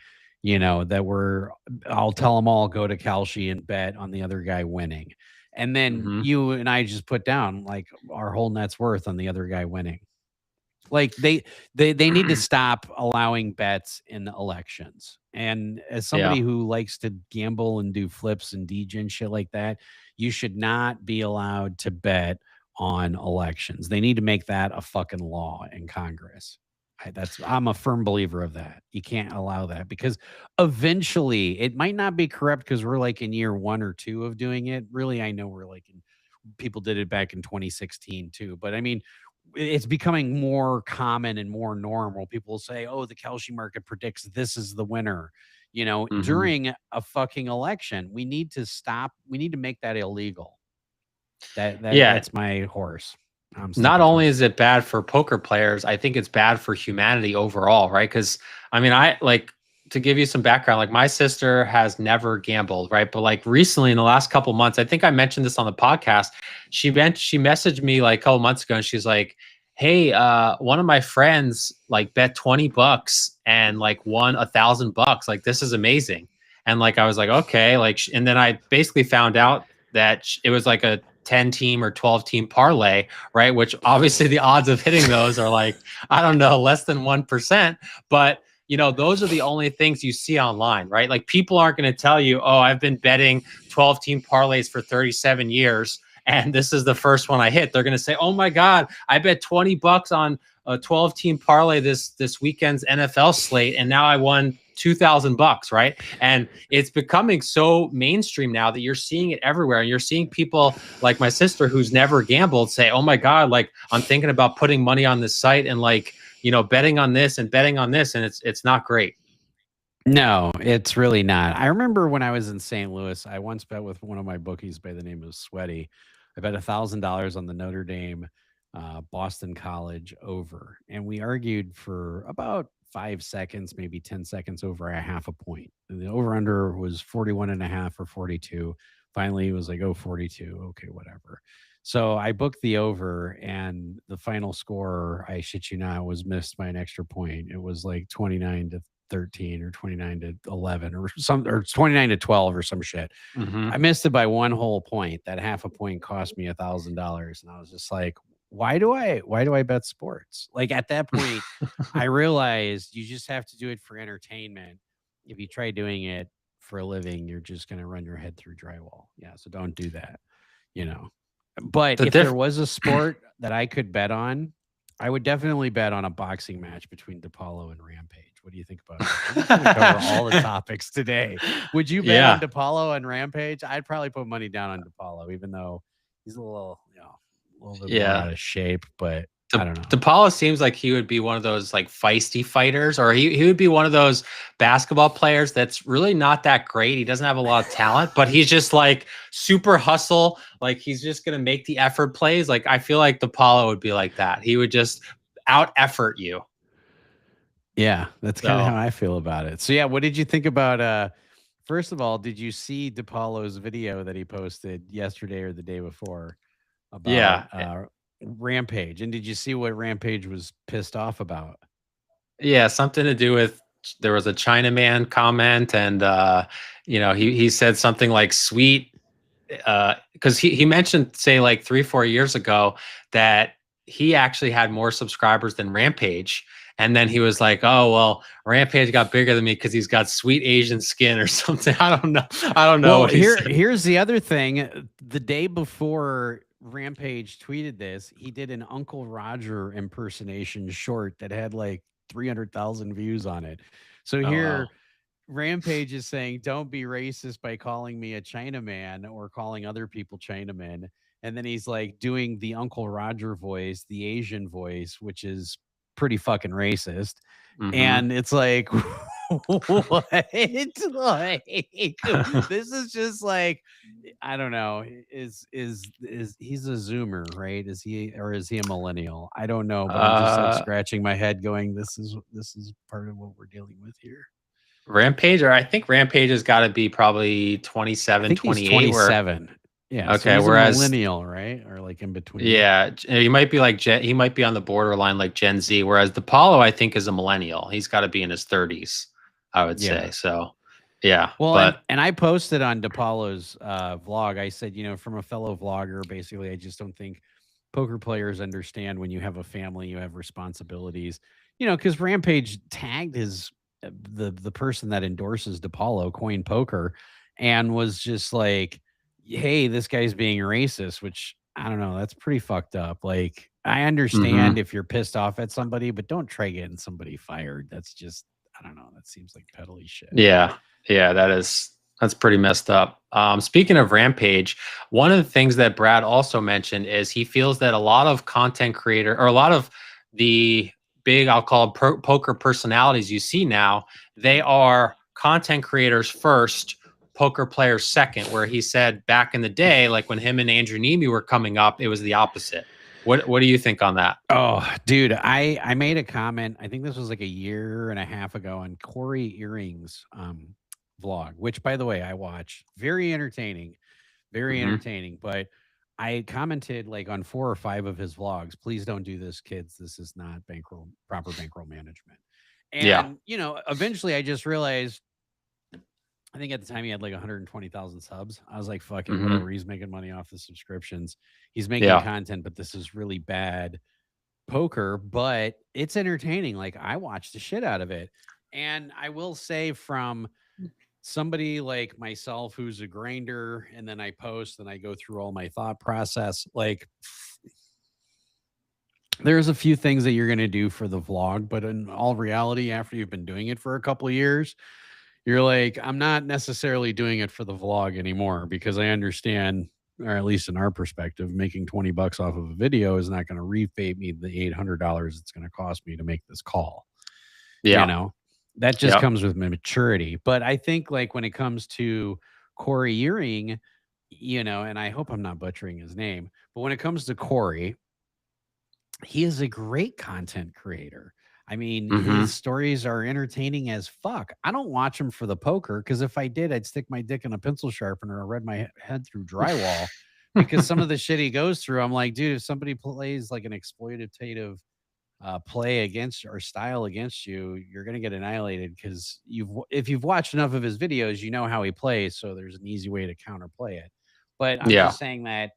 B: I'll tell them all go to Kalshi and bet on the other guy winning. And then you and I just put down like our whole net's worth on the other guy winning. Like they need to stop allowing bets in elections. And as somebody who likes to gamble and do flips and DJ and shit like that, you should not be allowed to bet on elections. They need to make that a fucking law in Congress. I'm a firm believer of that. You can't allow that because eventually it might not be corrupt because we're like in year 1 or 2 of doing it. Really, I know we're like people did it back in 2016 too. But I mean, it's becoming more common and more normal. People will say, "Oh, the Kalshi market predicts this is the winner." You know, during a fucking election, we need to stop. We need to make that illegal. That's my horse.
C: Not only is it bad for poker players, I think it's bad for humanity overall, right? Because I mean, I like to give you some background. Like my sister has never gambled, right? But like recently, in the last couple months, I think I mentioned this on the podcast. She messaged me like a couple months ago, and she's like, "Hey, one of my friends like bet $20 and like won $1,000. Like this is amazing." And like I was like, okay, like, and then I basically found out that it was like a 10-team or 12-team parlay, right? Which obviously the odds of hitting those are like, I don't know, less than 1%. But, you know, those are the only things you see online, right? Like people aren't going to tell you, oh, I've been betting 12-team parlays for 37 years and this is the first one I hit. They're going to say, oh my God, I bet $20 on a 12-team parlay this weekend's NFL slate, and now I won $2,000, right? And it's becoming so mainstream now that you're seeing it everywhere, and you're seeing people like my sister who's never gambled say, oh my God, like I'm thinking about putting money on this site and like, you know, betting on this, and it's not great.
B: No, it's really not. I remember when I was in St. Louis, I once bet with one of my bookies by the name of Sweaty. I bet $1,000 on the Notre Dame Boston College over, and we argued for about 5 seconds, maybe 10 seconds over a half a point. And the over under was 41.5 or 42. Finally, it was like, oh, 42. Okay, whatever. So I booked the over, and the final score, I shit you not, was missed by an extra point. It was like 29-13 or 29-11 or 29-12 or some shit. I missed it by one whole point. That half a point cost me $1,000, and I was just like, why do I bet sports? Like at that point, I realized you just have to do it for entertainment. If you try doing it for a living, you're just going to run your head through drywall. Yeah. So don't do that, you know. But if there was a sport that I could bet on, I would definitely bet on a boxing match between DePaulo and Rampage. What do you think about it? We're going to cover all the topics today. Would you bet on DePaulo and Rampage? I'd probably put money down on DePaulo, even though he's a little, you know, a little bit more out of shape, but I don't know.
C: DePaulo seems like he would be one of those like feisty fighters, or he would be one of those basketball players that's really not that great. He doesn't have a lot of talent, but he's just like super hustle. Like he's just going to make the effort plays. Like I feel like DePaulo would be like that. He would just out effort you.
B: Yeah, that's kind of how I feel about it. So yeah, what did you think about first of all, did you see DePaulo's video that he posted yesterday or the day before about Rampage? And did you see what Rampage was pissed off about?
C: Yeah, something to do with, there was a Chinaman comment, and you know, he said something like sweet, because he mentioned, say, like 3-4 years ago that he actually had more subscribers than Rampage. And then he was like, oh, well, Rampage got bigger than me because he's got sweet Asian skin or something. I don't know.
B: Well, here's the other thing. The day before Rampage tweeted this, he did an Uncle Roger impersonation short that had like 300,000 views on it. So Rampage is saying, don't be racist by calling me a Chinaman or calling other people Chinamen. And then he's like doing the Uncle Roger voice, the Asian voice, which is pretty fucking racist. And it's like, what? Like, this is just like, I don't know. Is he's a Zoomer, right? Is he a millennial? I don't know, but I'm just like scratching my head going, this is part of what we're dealing with here.
C: Rampage, or I think Rampage has got to be probably 27, 28.
B: 27. Yeah.
C: Okay.
B: So
C: whereas
B: millennial, right? Or like in between.
C: Yeah. He might be like he might be on the borderline like Gen Z, whereas DePaulo, I think, is a millennial. He's got to be in his 30s, I would say. So Yeah.
B: Well,
C: But
B: and I posted on DePaulo's vlog. I said, from a fellow vlogger, basically, I just don't think poker players understand when you have a family, you have responsibilities. Because Rampage tagged the person that endorses DePaulo, Coin Poker, and was just like, "Hey, this guy's being racist," which I don't know. That's pretty fucked up. Like, I understand if you're pissed off at somebody, but don't try getting somebody fired. That's just, I don't know. That seems like peddly shit.
C: yeah, that's pretty messed up. Speaking of Rampage, one of the things that Brad also mentioned is he feels that a lot of content creator, or a lot of the big, I'll call poker personalities you see now, they are content creators first, poker players second, where he said back in the day, like when him and Andrew Nemi were coming up, it was the opposite. What do you think on that?
B: Oh, dude, I made a comment. I think this was like a year and a half ago on Corey Earring's vlog, which, by the way, I watch. Very entertaining, very entertaining. But I commented like on 4 or 5 of his vlogs. Please don't do this, kids. This is not proper bankroll management. And eventually, I just realized. I think at the time he had like 120,000 subs. I was like, fuck it, whatever. He's making money off the subscriptions. He's making content, but this is really bad poker, but it's entertaining. Like, I watched the shit out of it. And I will say, from somebody like myself who's a grinder, and then I post and I go through all my thought process, like, there's a few things that you're going to do for the vlog, but in all reality, after you've been doing it for a couple of years, you're like, I'm not necessarily doing it for the vlog anymore, because I understand, or at least in our perspective, making $20 off of a video is not going to repay me the $800 it's going to cost me to make this call.
C: Yeah.
B: That just comes with maturity. But I think, like, when it comes to Corey Earing, and I hope I'm not butchering his name, but when it comes to Corey, he is a great content creator. I mean, his stories are entertaining as fuck. I don't watch him for the poker, because if I did, I'd stick my dick in a pencil sharpener or read my head through drywall, because some of the shit he goes through, I'm like, dude, if somebody plays like an exploitative play against or style against you, you're going to get annihilated, because if you've watched enough of his videos, you know how he plays. So there's an easy way to counterplay it. But I'm just saying that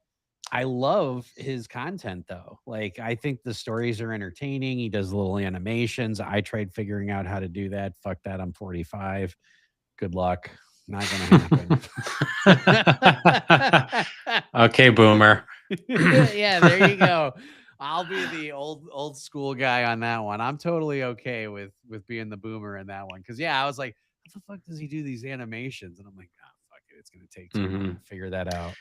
B: I love his content, though. Like, I think the stories are entertaining. He does little animations. I tried figuring out how to do that. Fuck that. I'm 45. Good luck. Not going to happen.
C: Okay, boomer.
B: Yeah, there you go. I'll be the old school guy on that one. I'm totally okay with being the boomer in that one. Because, I was like, what the fuck does he do these animations? And I'm like, oh, fuck it. It's going to take too long to figure that out.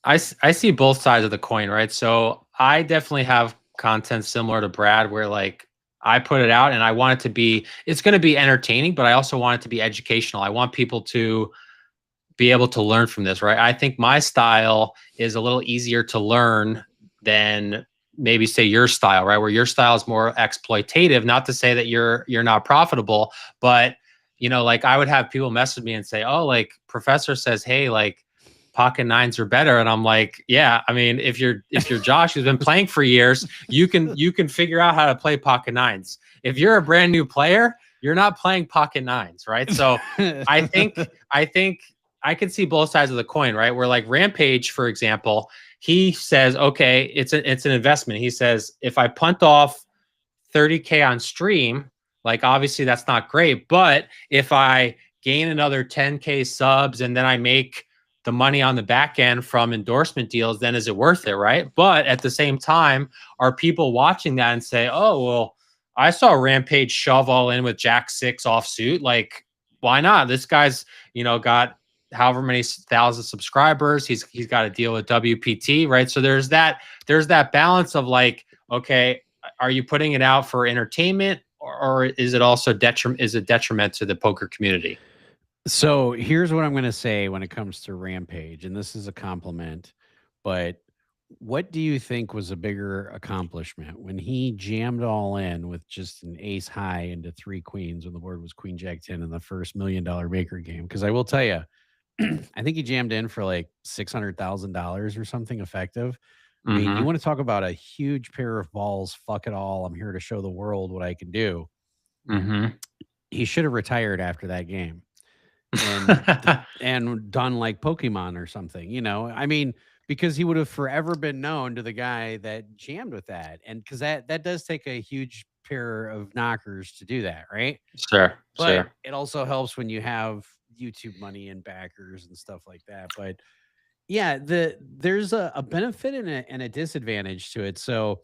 C: I see both sides of the coin, right? So I definitely have content similar to Brad, where like I put it out and I want it to be, it's going to be entertaining, but I also want it to be educational. I want people to be able to learn from this, right? I think my style is a little easier to learn than maybe say your style, right? Where your style is more exploitative. Not to say that you're not profitable, but like I would have people message me and say, oh, like Professor says, hey, like pocket nines are better. And I'm like, yeah, I mean, if you're Josh who's been playing for years, you can figure out how to play pocket nines. If you're a brand new player, you're not playing pocket nines, right? So I think I can see both sides of the coin, right? Where like Rampage, for example, he says, okay, it's an investment. He says, if I punt off 30K on stream, like obviously that's not great, but if I gain another 10K subs and then I make the money on the back end from endorsement deals, then is it worth it, right? But at the same time, are people watching that and say, oh, well, I saw Rampage shove all in with Jack 6 offsuit. Like, why not? This guy's, got however many thousand subscribers. He's got a deal with WPT, right? So there's that balance of like, okay, are you putting it out for entertainment, or is it also detriment to the poker community?
B: So here's what I'm going to say when it comes to Rampage, and this is a compliment, but what do you think was a bigger accomplishment, when he jammed all in with just an ace high into 3 queens when the board was Queen Jack 10 in the first $1 million Baker game? Because I will tell you, I think he jammed in for like $600,000 or something effective. I mean, you want to talk about a huge pair of balls, fuck it all, I'm here to show the world what I can do. He should have retired after that game. and done like Pokemon or something, you know? I mean, because he would have forever been known to the guy that jammed with that. And because that does take a huge pair of knockers to do that, right?
C: Sure.
B: But it also helps when you have YouTube money and backers and stuff like that. But yeah, there's a benefit and a disadvantage to it. So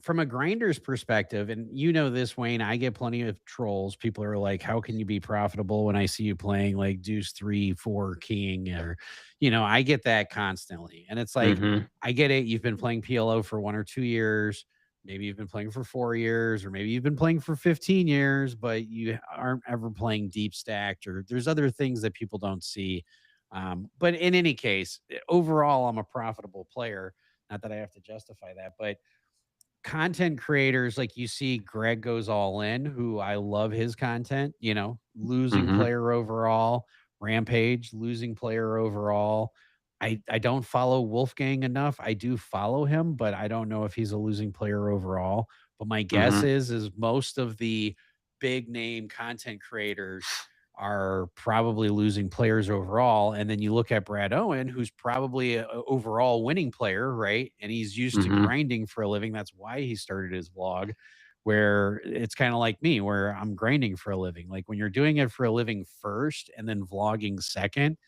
B: from a grinder's perspective, and you know this, Wayne, I get plenty of trolls. People are like, how can you be profitable when I see you playing like deuce 3-4 king? Or, you know, I get that constantly. And it's like, I get it. You've been playing PLO for 1 or 2 years. Maybe you've been playing for 4 years, or maybe you've been playing for 15 years, but you aren't ever playing deep stacked, or there's other things that people don't see. But in any case, overall, I'm a profitable player. Not that I have to justify that, but content creators like you see Greg Goes All In, who I love his content, you know, losing player overall, Rampage, losing player overall. I don't follow Wolfgang enough. I do follow him, but I don't know if he's a losing player overall. But my guess is most of the big name content creators are probably losing players overall. And then you look at Brad Owen, who's probably an overall winning player, right? And he's used to grinding for a living. That's why he started his vlog, where it's kind of like me, where I'm grinding for a living. Like when you're doing it for a living first and then vlogging second,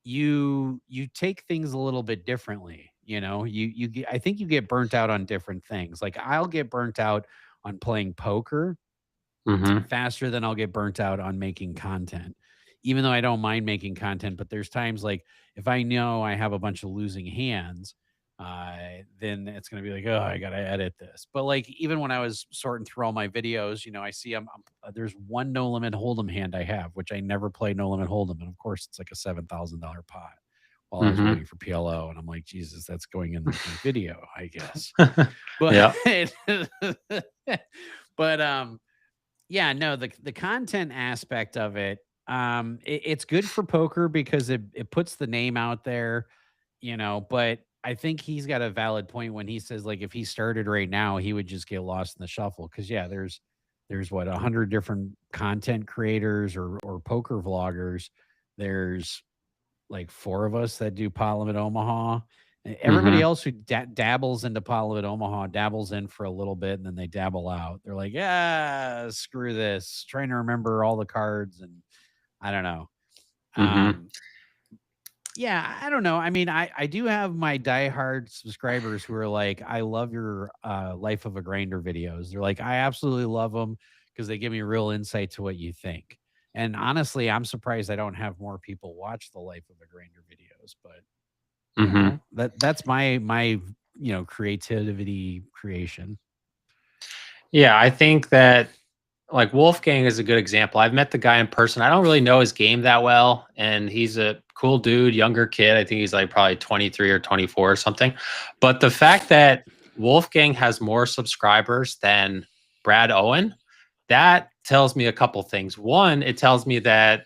B: you take things a little bit differently. You know, I think you get burnt out on different things. Like I'll get burnt out on playing poker faster than I'll get burnt out on making content, even though I don't mind making content. But there's times like if I know I have a bunch of losing hands, then it's going to be like, oh, I got to edit this. But like, even when I was sorting through all my videos, you know, I see there's one no limit Hold'em hand I have, which I never play no limit Hold'em. And of course it's like a $7,000 pot while I was waiting for PLO. And I'm like, Jesus, that's going in the video, I guess. But, but, yeah, no, the content aspect of it, it's good for poker because it puts the name out there, you know, but I think he's got a valid point when he says, like, if he started right now, he would just get lost in the shuffle. Cause yeah, there's what, 100 different content creators or poker vloggers. There's like 4 of us that do Pot Limit Omaha. Everybody else who dabbles into Pot Limit Omaha dabbles in for a little bit and then they dabble out. They're like, yeah, screw this. Trying to remember all the cards and I don't know. Yeah, I don't know. I mean, I do have my diehard subscribers who are like, I love your Life of a Grinder videos. They're like, I absolutely love them because they give me real insight to what you think. And honestly, I'm surprised I don't have more people watch the Life of a Grinder videos, but you know, that's my you know, creativity creation.
C: Yeah, I think that like Wolfgang is a good example. I've met the guy in person. I don't really know his game that well, and he's a cool dude, younger kid. I think he's like probably 23 or 24 or something. But the fact that Wolfgang has more subscribers than Brad Owen, that tells me a couple things. One, it tells me that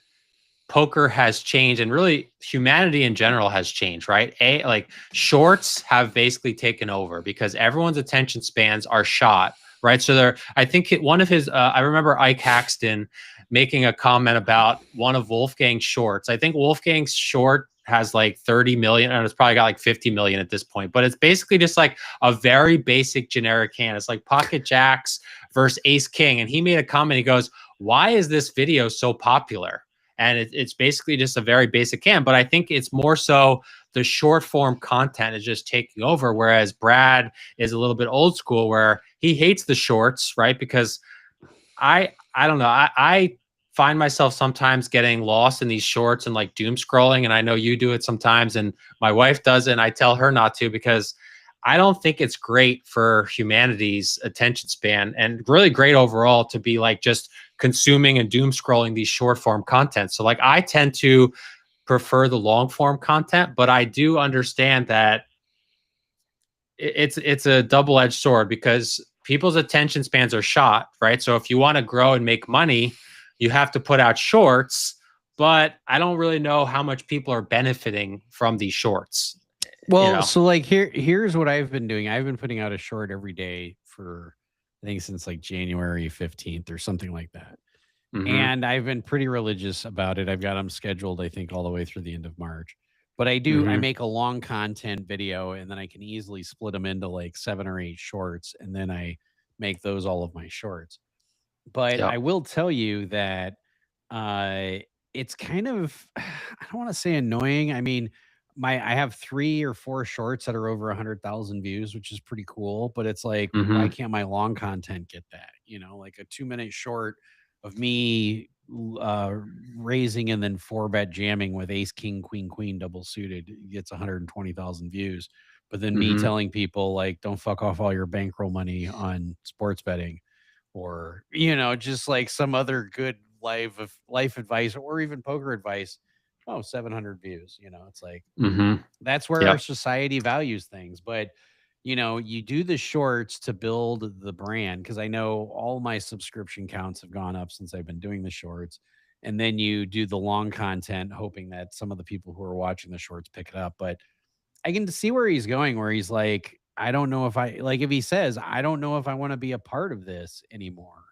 C: poker has changed and really humanity in general has changed, right? Like shorts have basically taken over because everyone's attention spans are shot, right? So I think one of his, I remember Ike Haxton making a comment about one of Wolfgang's shorts. I think Wolfgang's short has like 30 million and it's probably got like 50 million at this point, but it's basically just like a very basic generic hand. It's like pocket jacks versus ace king. And he made a comment, he goes, why is this video so popular? And it's basically just a very basic hand, but I think it's more so the short form content is just taking over. Whereas Brad is a little bit old school where he hates the shorts, right? Because I don't know. I find myself sometimes getting lost in these shorts and like doom scrolling. And I know you do it sometimes and my wife does it. And I tell her not to because I don't think it's great for humanity's attention span and really great overall to be like just consuming and doom scrolling these short form content. So like I tend to prefer the long form content, but I do understand that it's a double-edged sword because people's attention spans are shot, right? So if you want to grow and make money, you have to put out shorts, but I don't really know how much people are benefiting from these shorts.
B: Well, you know? So like here's what I've been doing. I've been putting out a short every day for I think since like January 15th or something like that. And I've been pretty religious about it. I've got them scheduled, I think, all the way through the end of March. But I make a long content video, and then I can easily split them into like 7 or 8 shorts, and then I make those all of my shorts. But I will tell you that it's kind of, I don't want to say annoying. I mean, I have 3 or 4 shorts that are over 100,000 views, which is pretty cool. But it's like, why can't my long content get that? You know, like a 2-minute short of me raising and then 4-bet jamming with ace, king, queen double suited gets 120,000 views. But then me telling people like, don't fuck off all your bankroll money on sports betting, or, you know, just like some other good life advice or even poker advice. Oh, 700 views. You know, it's like, that's where our society values things. But, you know, you do the shorts to build the brand, because I know all my subscription counts have gone up since I've been doing the shorts. And then you do the long content, hoping that some of the people who are watching the shorts pick it up. But I can see where he's going, where he's like, I don't know if if he says, I don't know if I want to be a part of this anymore.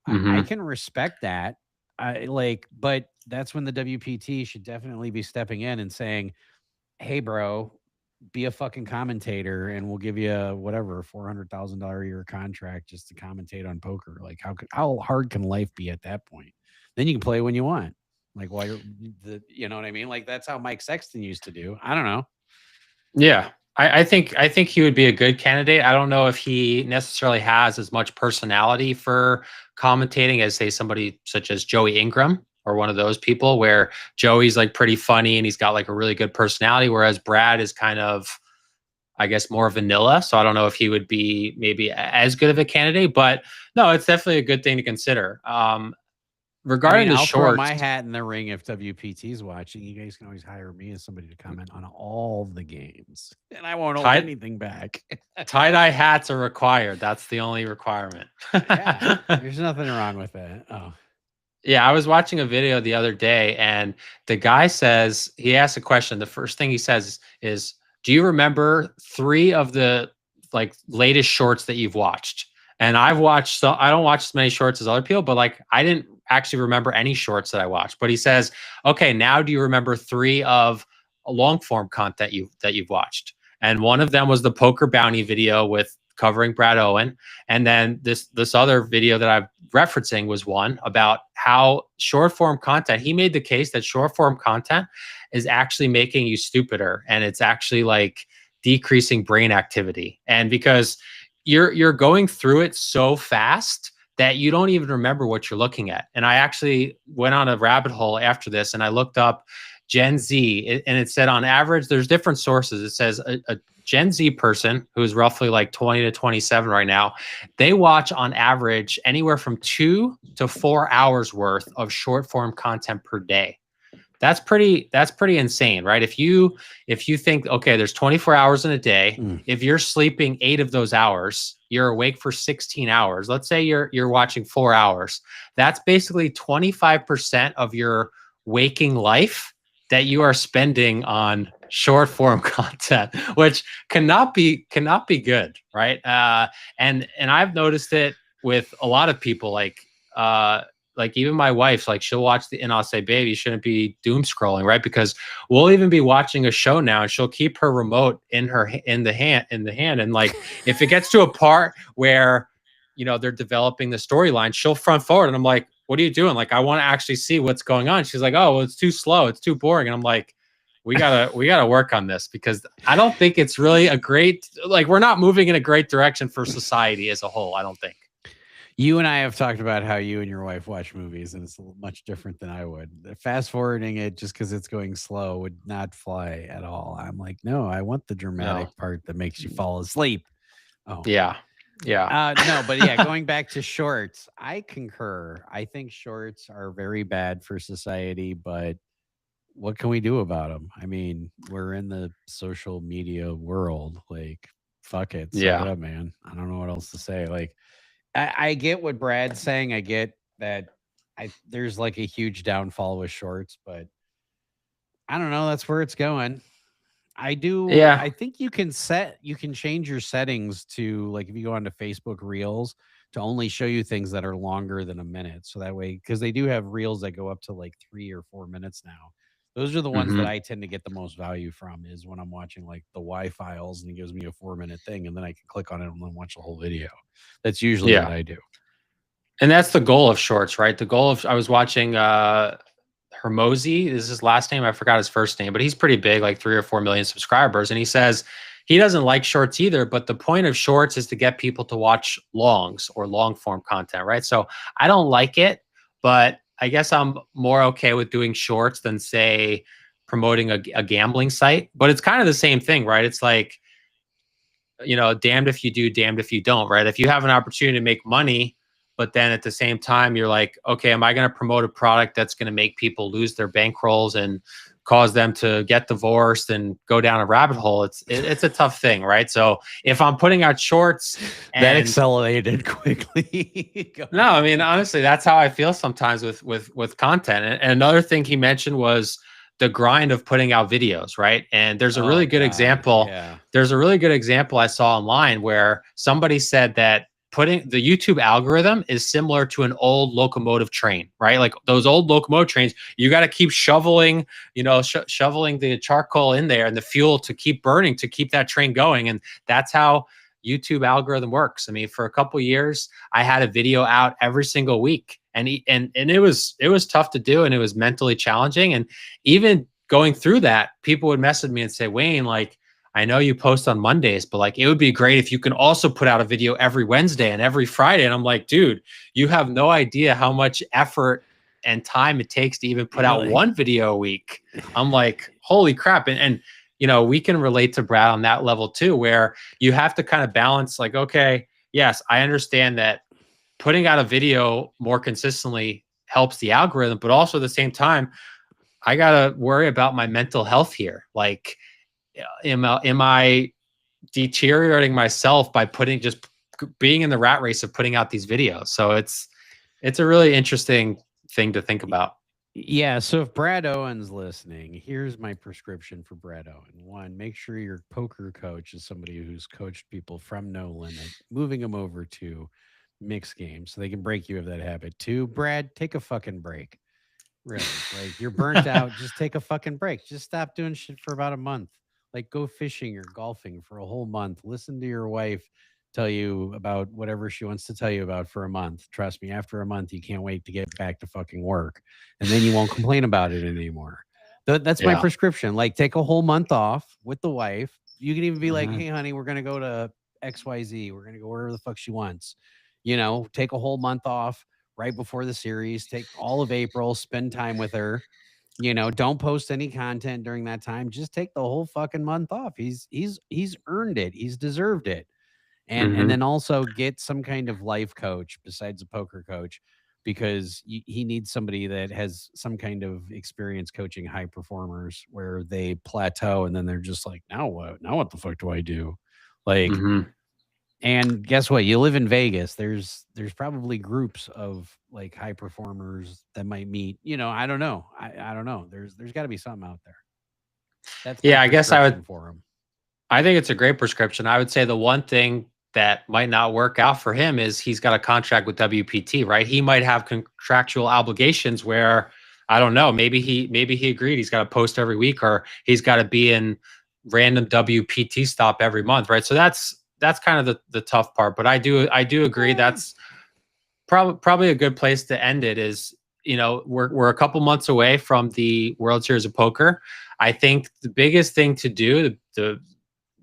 B: I can respect that. But that's when the WPT should definitely be stepping in and saying, hey, bro, be a fucking commentator and we'll give you whatever $400,000 a year contract just to commentate on poker. Like, how hard can life be at that point? Then you can play when you want. Like, while you know what I mean? Like, that's how Mike Sexton used to do. I don't know.
C: Yeah. I think he would be a good candidate. I don't know if he necessarily has as much personality for commentating as, say, somebody such as Joey Ingram or one of those people, where Joey's like pretty funny and he's got like a really good personality, whereas Brad is kind of, I guess, more vanilla. So I don't know if he would be maybe as good of a candidate, but no, it's definitely a good thing to consider. Regarding the
B: I'll
C: shorts,
B: throw my hat in the ring if WPT's watching. You guys can always hire me as somebody to comment on all the games, and I won't hold anything back.
C: Tie-dye hats are required. That's the only requirement.
B: Yeah, there's nothing wrong with that. Oh.
C: Yeah, I was watching a video the other day, and the guy says, he asks a question. The first thing he says is, do you remember 3 of the like latest shorts that you've watched? And I've watched, so I don't watch as many shorts as other people, but like I didn't actually remember any shorts that I watched. But he says, okay, now do you remember 3 of a long form content that you've watched? And one of them was the poker bounty video with covering Brad Owen. And then this other video that I'm referencing was one about how short form content, he made the case that short form content is actually making you stupider, and it's actually like decreasing brain activity. And because you're going through it so fast that you don't even remember what you're looking at. And I actually went on a rabbit hole after this, and I looked up Gen Z, and it said on average, there's different sources. It says a Gen Z person who's roughly like 20 to 27 right now, they watch on average anywhere from 2 to 4 hours worth of short form content per day. That's pretty insane, right? If you think, okay, there's 24 hours in a day, if you're sleeping 8 of those hours, you're awake for 16 hours. Let's say you're watching 4 hours. That's basically 25% of your waking life that you are spending on short form content, which cannot be good, right? And I've noticed it with a lot of people, like even my wife's, like, she'll watch and I'll say, babe, you shouldn't be doom scrolling, right? Because we'll even be watching a show now and she'll keep her remote in the hand. And like, if it gets to a part where, you know, they're developing the storyline, she'll front forward. And I'm like, what are you doing? Like, I want to actually see what's going on. She's like, oh, well, it's too slow. It's too boring. And I'm like, we gotta work on this, because I don't think it's really a great, like, we're not moving in a great direction for society as a whole, I don't think.
B: You and I have talked about how you and your wife watch movies, and it's much different than I would. Fast forwarding it just because it's going slow would not fly at all. I'm like, no, I want the dramatic part that makes you fall asleep. Oh,
C: yeah.
B: No, but yeah, going back to shorts, I concur. I think shorts are very bad for society, but what can we do about them? I mean, we're in the social media world. Like, fuck it. Suck it up, man. I don't know what else to say. Like, I get what Brad's saying. I get that there's like a huge downfall with shorts, but I don't know. That's where it's going. I do. I think you can change your settings to, like, if you go onto Facebook Reels, to only show you things that are longer than a minute. So that way, because they do have reels that go up to like 3 or 4 minutes now. Those are the ones that I tend to get the most value from, is when I'm watching like the Y files and it gives me a 4-minute thing, and then I can click on it and then watch the whole video. That's usually what I do.
C: And that's the goal of shorts, right? The goal of, I was watching Hermosi, is his last name, I forgot his first name, but he's pretty big, like 3 or 4 million subscribers. And he says he doesn't like shorts either, but the point of shorts is to get people to watch longs or long form content, right? So I don't like it, but I guess I'm more okay with doing shorts than, say, promoting a gambling site. But it's kind of the same thing, right? It's like, you know, damned if you do, damned if you don't, right? If you have an opportunity to make money, but then at the same time, you're like, okay, am I going to promote a product that's going to make people lose their bankrolls and cause them to get divorced and go down a rabbit hole? It's a tough thing, right? So if I'm putting out shorts,
B: that accelerated quickly.
C: No, I mean, honestly, that's how I feel sometimes with content. And another thing he mentioned was the grind of putting out videos, right? And there's a really good example.
B: Yeah.
C: There's a really good example I saw online where somebody said that putting the YouTube algorithm is similar to an old locomotive train, right? Like those old locomotive trains, you got to keep shoveling, you know, shoveling the charcoal in there and the fuel to keep burning, to keep that train going. And that's how YouTube algorithm works. I mean, for a couple of years, I had a video out every single week, and it was tough to do, and it was mentally challenging. And even going through that, people would message me and say, Wayne, like, I know you post on Mondays, but like, it would be great if you can also put out a video every Wednesday and every Friday. And I'm like, dude, you have no idea how much effort and time it takes to even put out one video a week. I'm like, holy crap. And, you know, we can relate to Brad on that level too, where you have to kind of balance, like, okay, yes, I understand that putting out a video more consistently helps the algorithm, but also at the same time, I got to worry about my mental health here. Like, am I deteriorating myself by just being in the rat race of putting out these videos? So it's a really interesting thing to think about.
B: Yeah. So if Brad Owen's listening, here's my prescription for Brad Owen. 1, make sure your poker coach is somebody who's coached people from No Limit, moving them over to mixed games so they can break you of that habit. 2, Brad, take a fucking break. Really, like, you're burnt out. Just take a fucking break. Just stop doing shit for about a month. Like, go fishing or golfing for a whole month. Listen to your wife tell you about whatever she wants to tell you about for a month. Trust me, after a month, you can't wait to get back to fucking work. And then you won't complain about it anymore. That's my prescription. Like, take a whole month off with the wife. You can even be like, hey, honey, we're going to go to XYZ. We're going to go wherever the fuck she wants. You know, take a whole month off right before the series. Take all of April, spend time with her. You know, don't post any content during that time. Just take the whole fucking month off. He's earned it. He's deserved it. And then also get some kind of life coach besides a poker coach, because he needs somebody that has some kind of experience coaching high performers where they plateau and then they're just like, now what? Now what the fuck do I do? Like, and guess what? You live in Vegas. There's probably groups of like high performers that might meet. You know, I don't know. I don't know. There's got to be something out there. That's
C: I guess I would
B: for him.
C: I think it's a great prescription. I would say the one thing that might not work out for him is he's got a contract with WPT, right? He might have contractual obligations where, I don't know, maybe he agreed he's got to post every week, or he's got to be in random WPT stop every month, right? So that's kind of the tough part. But I do agree that's probably a good place to end it. Is, you know, we're a couple months away from the World Series of Poker. I think the biggest thing to do, the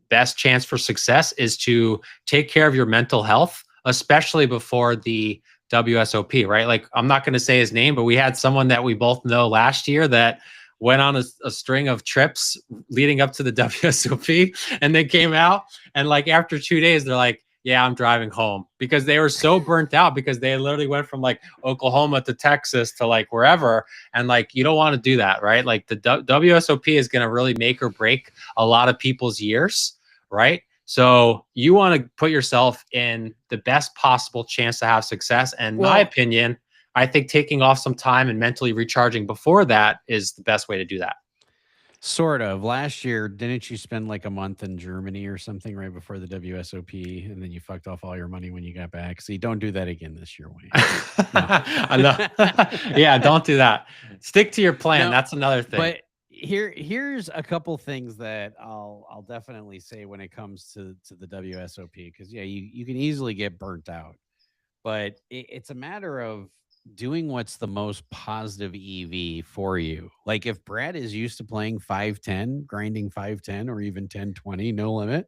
C: best chance for success, is to take care of your mental health, especially before the WSOP, right? Like, I'm not going to say his name, but we had someone that we both know last year that went on a string of trips leading up to the WSOP, and they came out, and like after 2 days, they're like, yeah, I'm driving home, because they were so burnt out, because they literally went from like Oklahoma to Texas to like wherever. And like, you don't want to do that, right? Like the WSOP is going to really make or break a lot of people's years, right? So you want to put yourself in the best possible chance to have success. And my opinion, I think taking off some time and mentally recharging before that is the best way to do that.
B: Sort of. Last year, didn't you spend like a month in Germany or something right before the WSOP, and then you fucked off all your money when you got back? See, don't do that again this year, Wayne.
C: I know. Yeah, don't do that. Stick to your plan.
B: No,
C: That's another thing.
B: But here's a couple things that I'll definitely say when it comes to the WSOP, because yeah, you can easily get burnt out, but it's a matter of doing what's the most positive EV for you. Like if Brad is used to playing 510, grinding 510 or even 1020, no limit,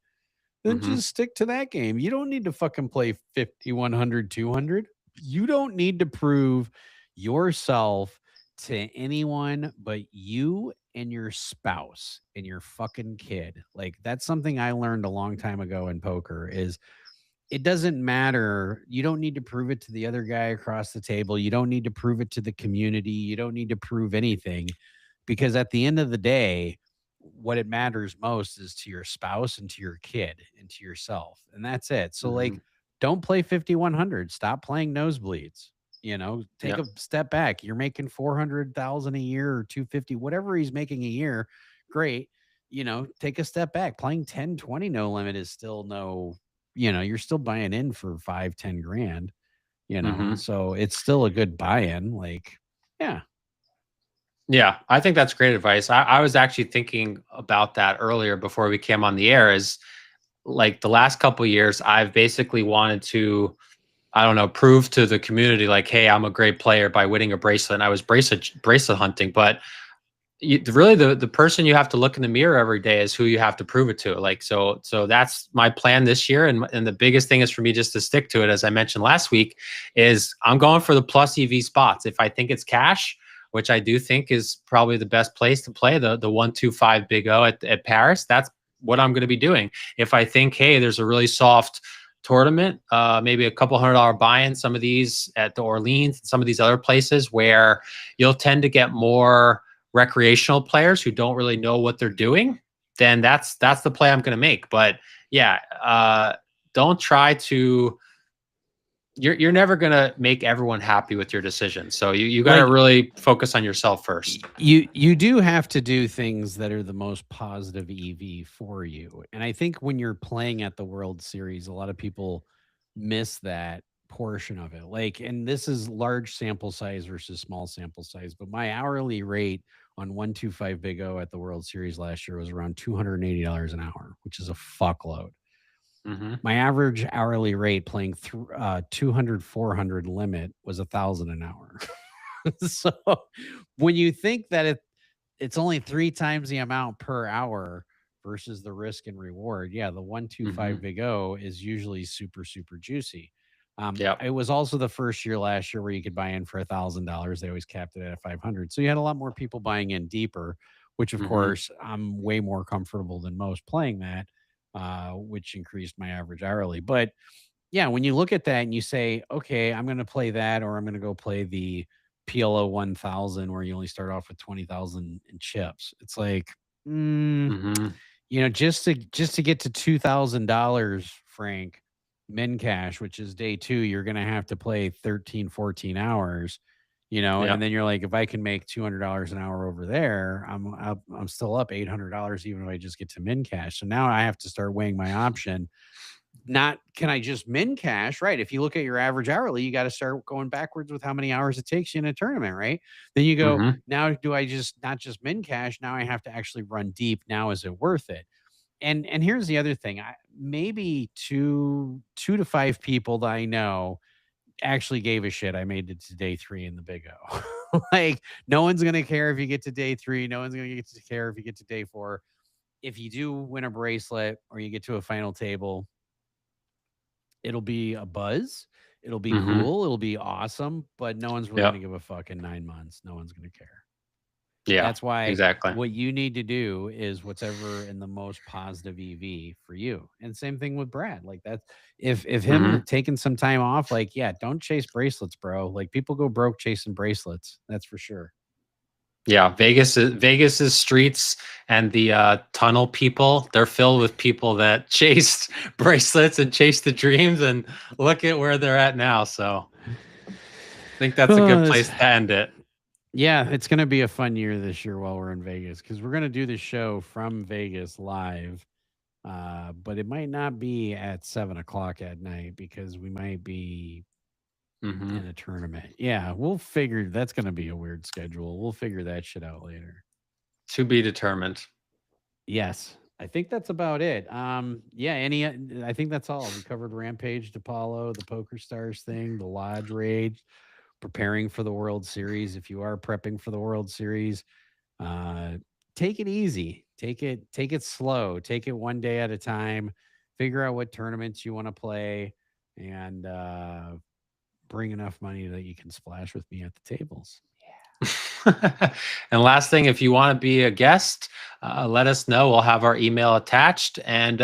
B: then just stick to that game. You don't need to fucking play 50, 100, 200. You don't need to prove yourself to anyone but you and your spouse and your fucking kid. Like that's something I learned a long time ago in poker is it doesn't matter. You don't need to prove it to the other guy across the table. You don't need to prove it to the community. You don't need to prove anything because at the end of the day, what it matters most is to your spouse and to your kid and to yourself. And that's it. So like, don't play 5,100. Stop playing nosebleeds. You know, take a step back. You're making 400,000 a year or 250, whatever he's making a year. Great. You know, take a step back. Playing 10, 20 no limit is still no, you know, you're still buying in for 5, 10 grand, you know, so it's still a good buy-in. Like, yeah.
C: Yeah, I think that's great advice. I was actually thinking about that earlier before we came on the air is like the last couple of years, I've basically wanted to, I don't know, prove to the community like, hey, I'm a great player by winning a bracelet. And I was bracelet hunting, but really the person you have to look in the mirror every day is who you have to prove it to. Like, so that's my plan this year. And the biggest thing is for me just to stick to it. As I mentioned last week is I'm going for the plus EV spots. If I think it's cash, which I do think is probably the best place to play the 125 Big O at Paris, that's what I'm going to be doing. If I think, hey, there's a really soft tournament, maybe a couple $100 buy-in, some of these at the Orleans, some of these other places where you'll tend to get more recreational players who don't really know what they're doing, then that's the play I'm going to make. But yeah, don't try to, you're never going to make everyone happy with your decision. So you got to really focus on yourself first.
B: You do have to do things that are the most positive EV for you. And I think when you're playing at the World Series, a lot of people miss that portion of it. Like, and this is large sample size versus small sample size, but my hourly rate on 125 Big O at the World Series last year was around $280 an hour, which is a fuckload. My average hourly rate playing 200, 400 limit was $1,000 an hour. So when you think that it's only 3 times the amount per hour versus the risk and reward, yeah, the 125 Big O is usually super, super juicy. It was also the first year last year where you could buy in for $1,000. They always capped it at 500. So you had a lot more people buying in deeper, which of course I'm way more comfortable than most playing that, which increased my average hourly. But yeah, when you look at that and you say, okay, I'm going to play that, or I'm going to go play the PLO 1000 where you only start off with 20,000 in chips. It's like, you know, just to get to $2,000, Frank, min cash, which is day 2, you're going to have to play 13, 14 hours, you know, and then you're like, if I can make $200 an hour over there, I'm still up $800, even if I just get to min cash. So now I have to start weighing my option. Not can I just min cash, right? If you look at your average hourly, you got to start going backwards with how many hours it takes you in a tournament, right? Then you go, now do I just not just min cash? Now I have to actually run deep. Now is it worth it? And here's the other thing. Maybe two to 5 people that I know actually gave a shit. I made it to day 3 in the Big O. Like no one's going to care if you get to day 3. No one's going to care if you get to day 4. If you do win a bracelet or you get to a final table, it'll be a buzz. It'll be cool. It'll be awesome, but no one's really going to give a fuck in 9 months. No one's going to care.
C: Yeah,
B: that's why
C: exactly
B: what you need to do is whatever in the most positive EV for you. And same thing with Brad. Like that's if him taking some time off, like, yeah, don't chase bracelets, bro. Like people go broke chasing bracelets. That's for sure.
C: Yeah, Vegas's streets and the tunnel people, they're filled with people that chased bracelets and chased the dreams, and look at where they're at now. So I think that's a good place to end it.
B: Yeah, it's going to be a fun year this year while we're in Vegas because we're going to do the show from Vegas live. But it might not be at 7 o'clock at night because we might be
C: Hmm.
B: in a tournament. Yeah, we'll figure that's going to be a weird schedule. We'll figure that shit out later.
C: To be determined.
B: Yes, I think that's about it. Yeah, I think that's all. We covered Rampage, DePaulo, the Poker Stars thing, the Lodge Raid, preparing for the World Series. If you are prepping for the World Series, uh, take it easy. Take it slow. Take it one day at a time. Figure out what tournaments you want to play and bring enough money that you can splash with me at the tables.
C: And last thing, if you want to be a guest, let us know. We'll have our email attached, and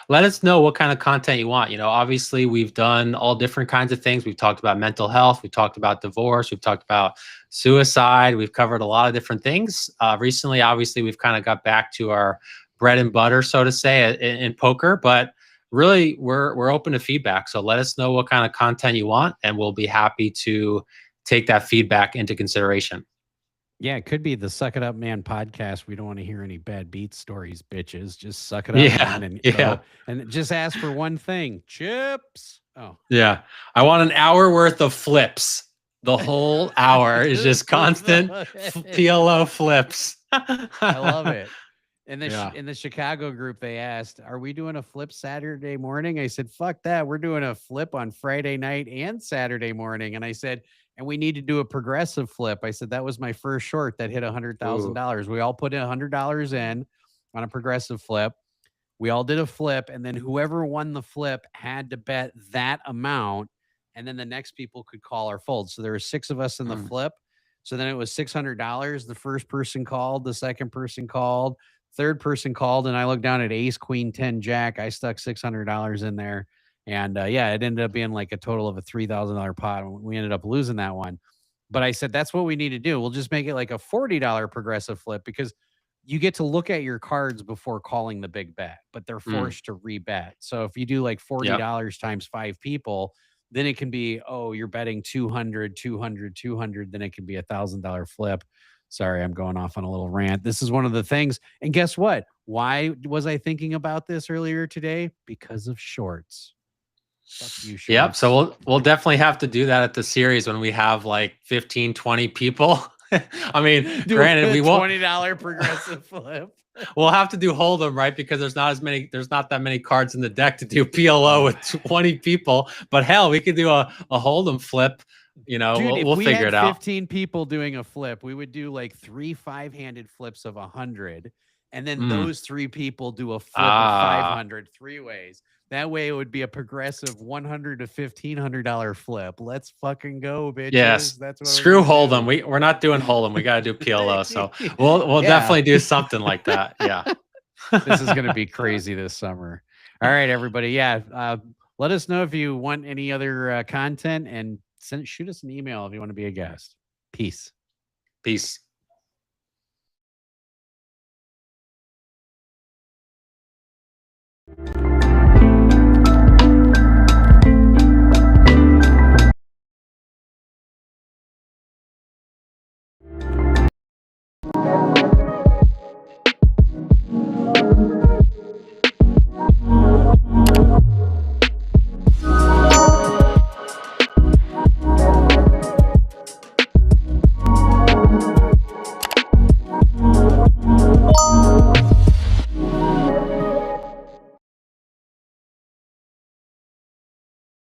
C: let us know what kind of content you want. Obviously, we've done all different kinds of things. We've talked about mental health. We've talked about divorce. We've talked about suicide. We've covered a lot of different things. Recently, obviously, we've kind of got back to our bread and butter, so to say, in poker. But really, we're open to feedback. So let us know what kind of content you want, and we'll be happy to take that feedback into consideration.
B: Yeah, it could be the Suck It Up Man podcast. We don't want to hear any bad beat stories, bitches. Just suck it up, man, and go. And just ask for one thing: chips. Oh,
C: yeah. I want an hour worth of flips. The whole hour is just constant PLO flips.
B: I love it. In the
C: Yeah.
B: in the Chicago group, they asked, "Are we doing a flip Saturday morning?" I said, "Fuck that. We're doing a flip on Friday night and Saturday morning." And I said, "And we need to do a progressive flip." I said, "That was my first short that hit $100,000. We all put in $100 in on a progressive flip. We all did a flip, and then whoever won the flip had to bet that amount, and then the next people could call or fold. So there were 6 of us in the flip. So then it was $600. The first person called, the second person called, third person called, and I looked down at ace, queen, 10, jack. I stuck $600 in there. And yeah, it ended up being like a total of a $3,000 pot. We ended up losing that one. But I said, that's what we need to do. We'll just make it like a $40 progressive flip because you get to look at your cards before calling the big bet, but they're forced to rebet. So if you do like $40 times 5 people, then it can be, oh, you're betting 200, 200, 200. Then it can be $1,000 flip. Sorry, I'm going off on a little rant. This is one of the things. And guess what? Why was I thinking about this earlier today? Because of shorts. Fuck you, shorts.
C: Yep. So we'll definitely have to do that at the series when we have like 15, 20 people. I mean, granted, we won't
B: $20 progressive flip.
C: We'll have to do Hold'em, right? Because there's not that many cards in the deck to do PLO with 20 people. But hell, we could do a Hold'em flip.
B: Dude,
C: we'll figure it out.
B: 15 people doing a flip, we would do like 3 5-handed flips of 100, and then those 3 people do a flip of 500 3 ways. That way, it would be a progressive $100 to $1,500 flip. Let's fucking go, bitches.
C: Yes,
B: that's what
C: screw Hold'em. We're not doing Hold'em. We got to do PLO. So we'll definitely do something like that. Yeah,
B: this is gonna be crazy this summer. All right, everybody. Yeah, let us know if you want any other content, and shoot us an email if you want to be a guest. Peace.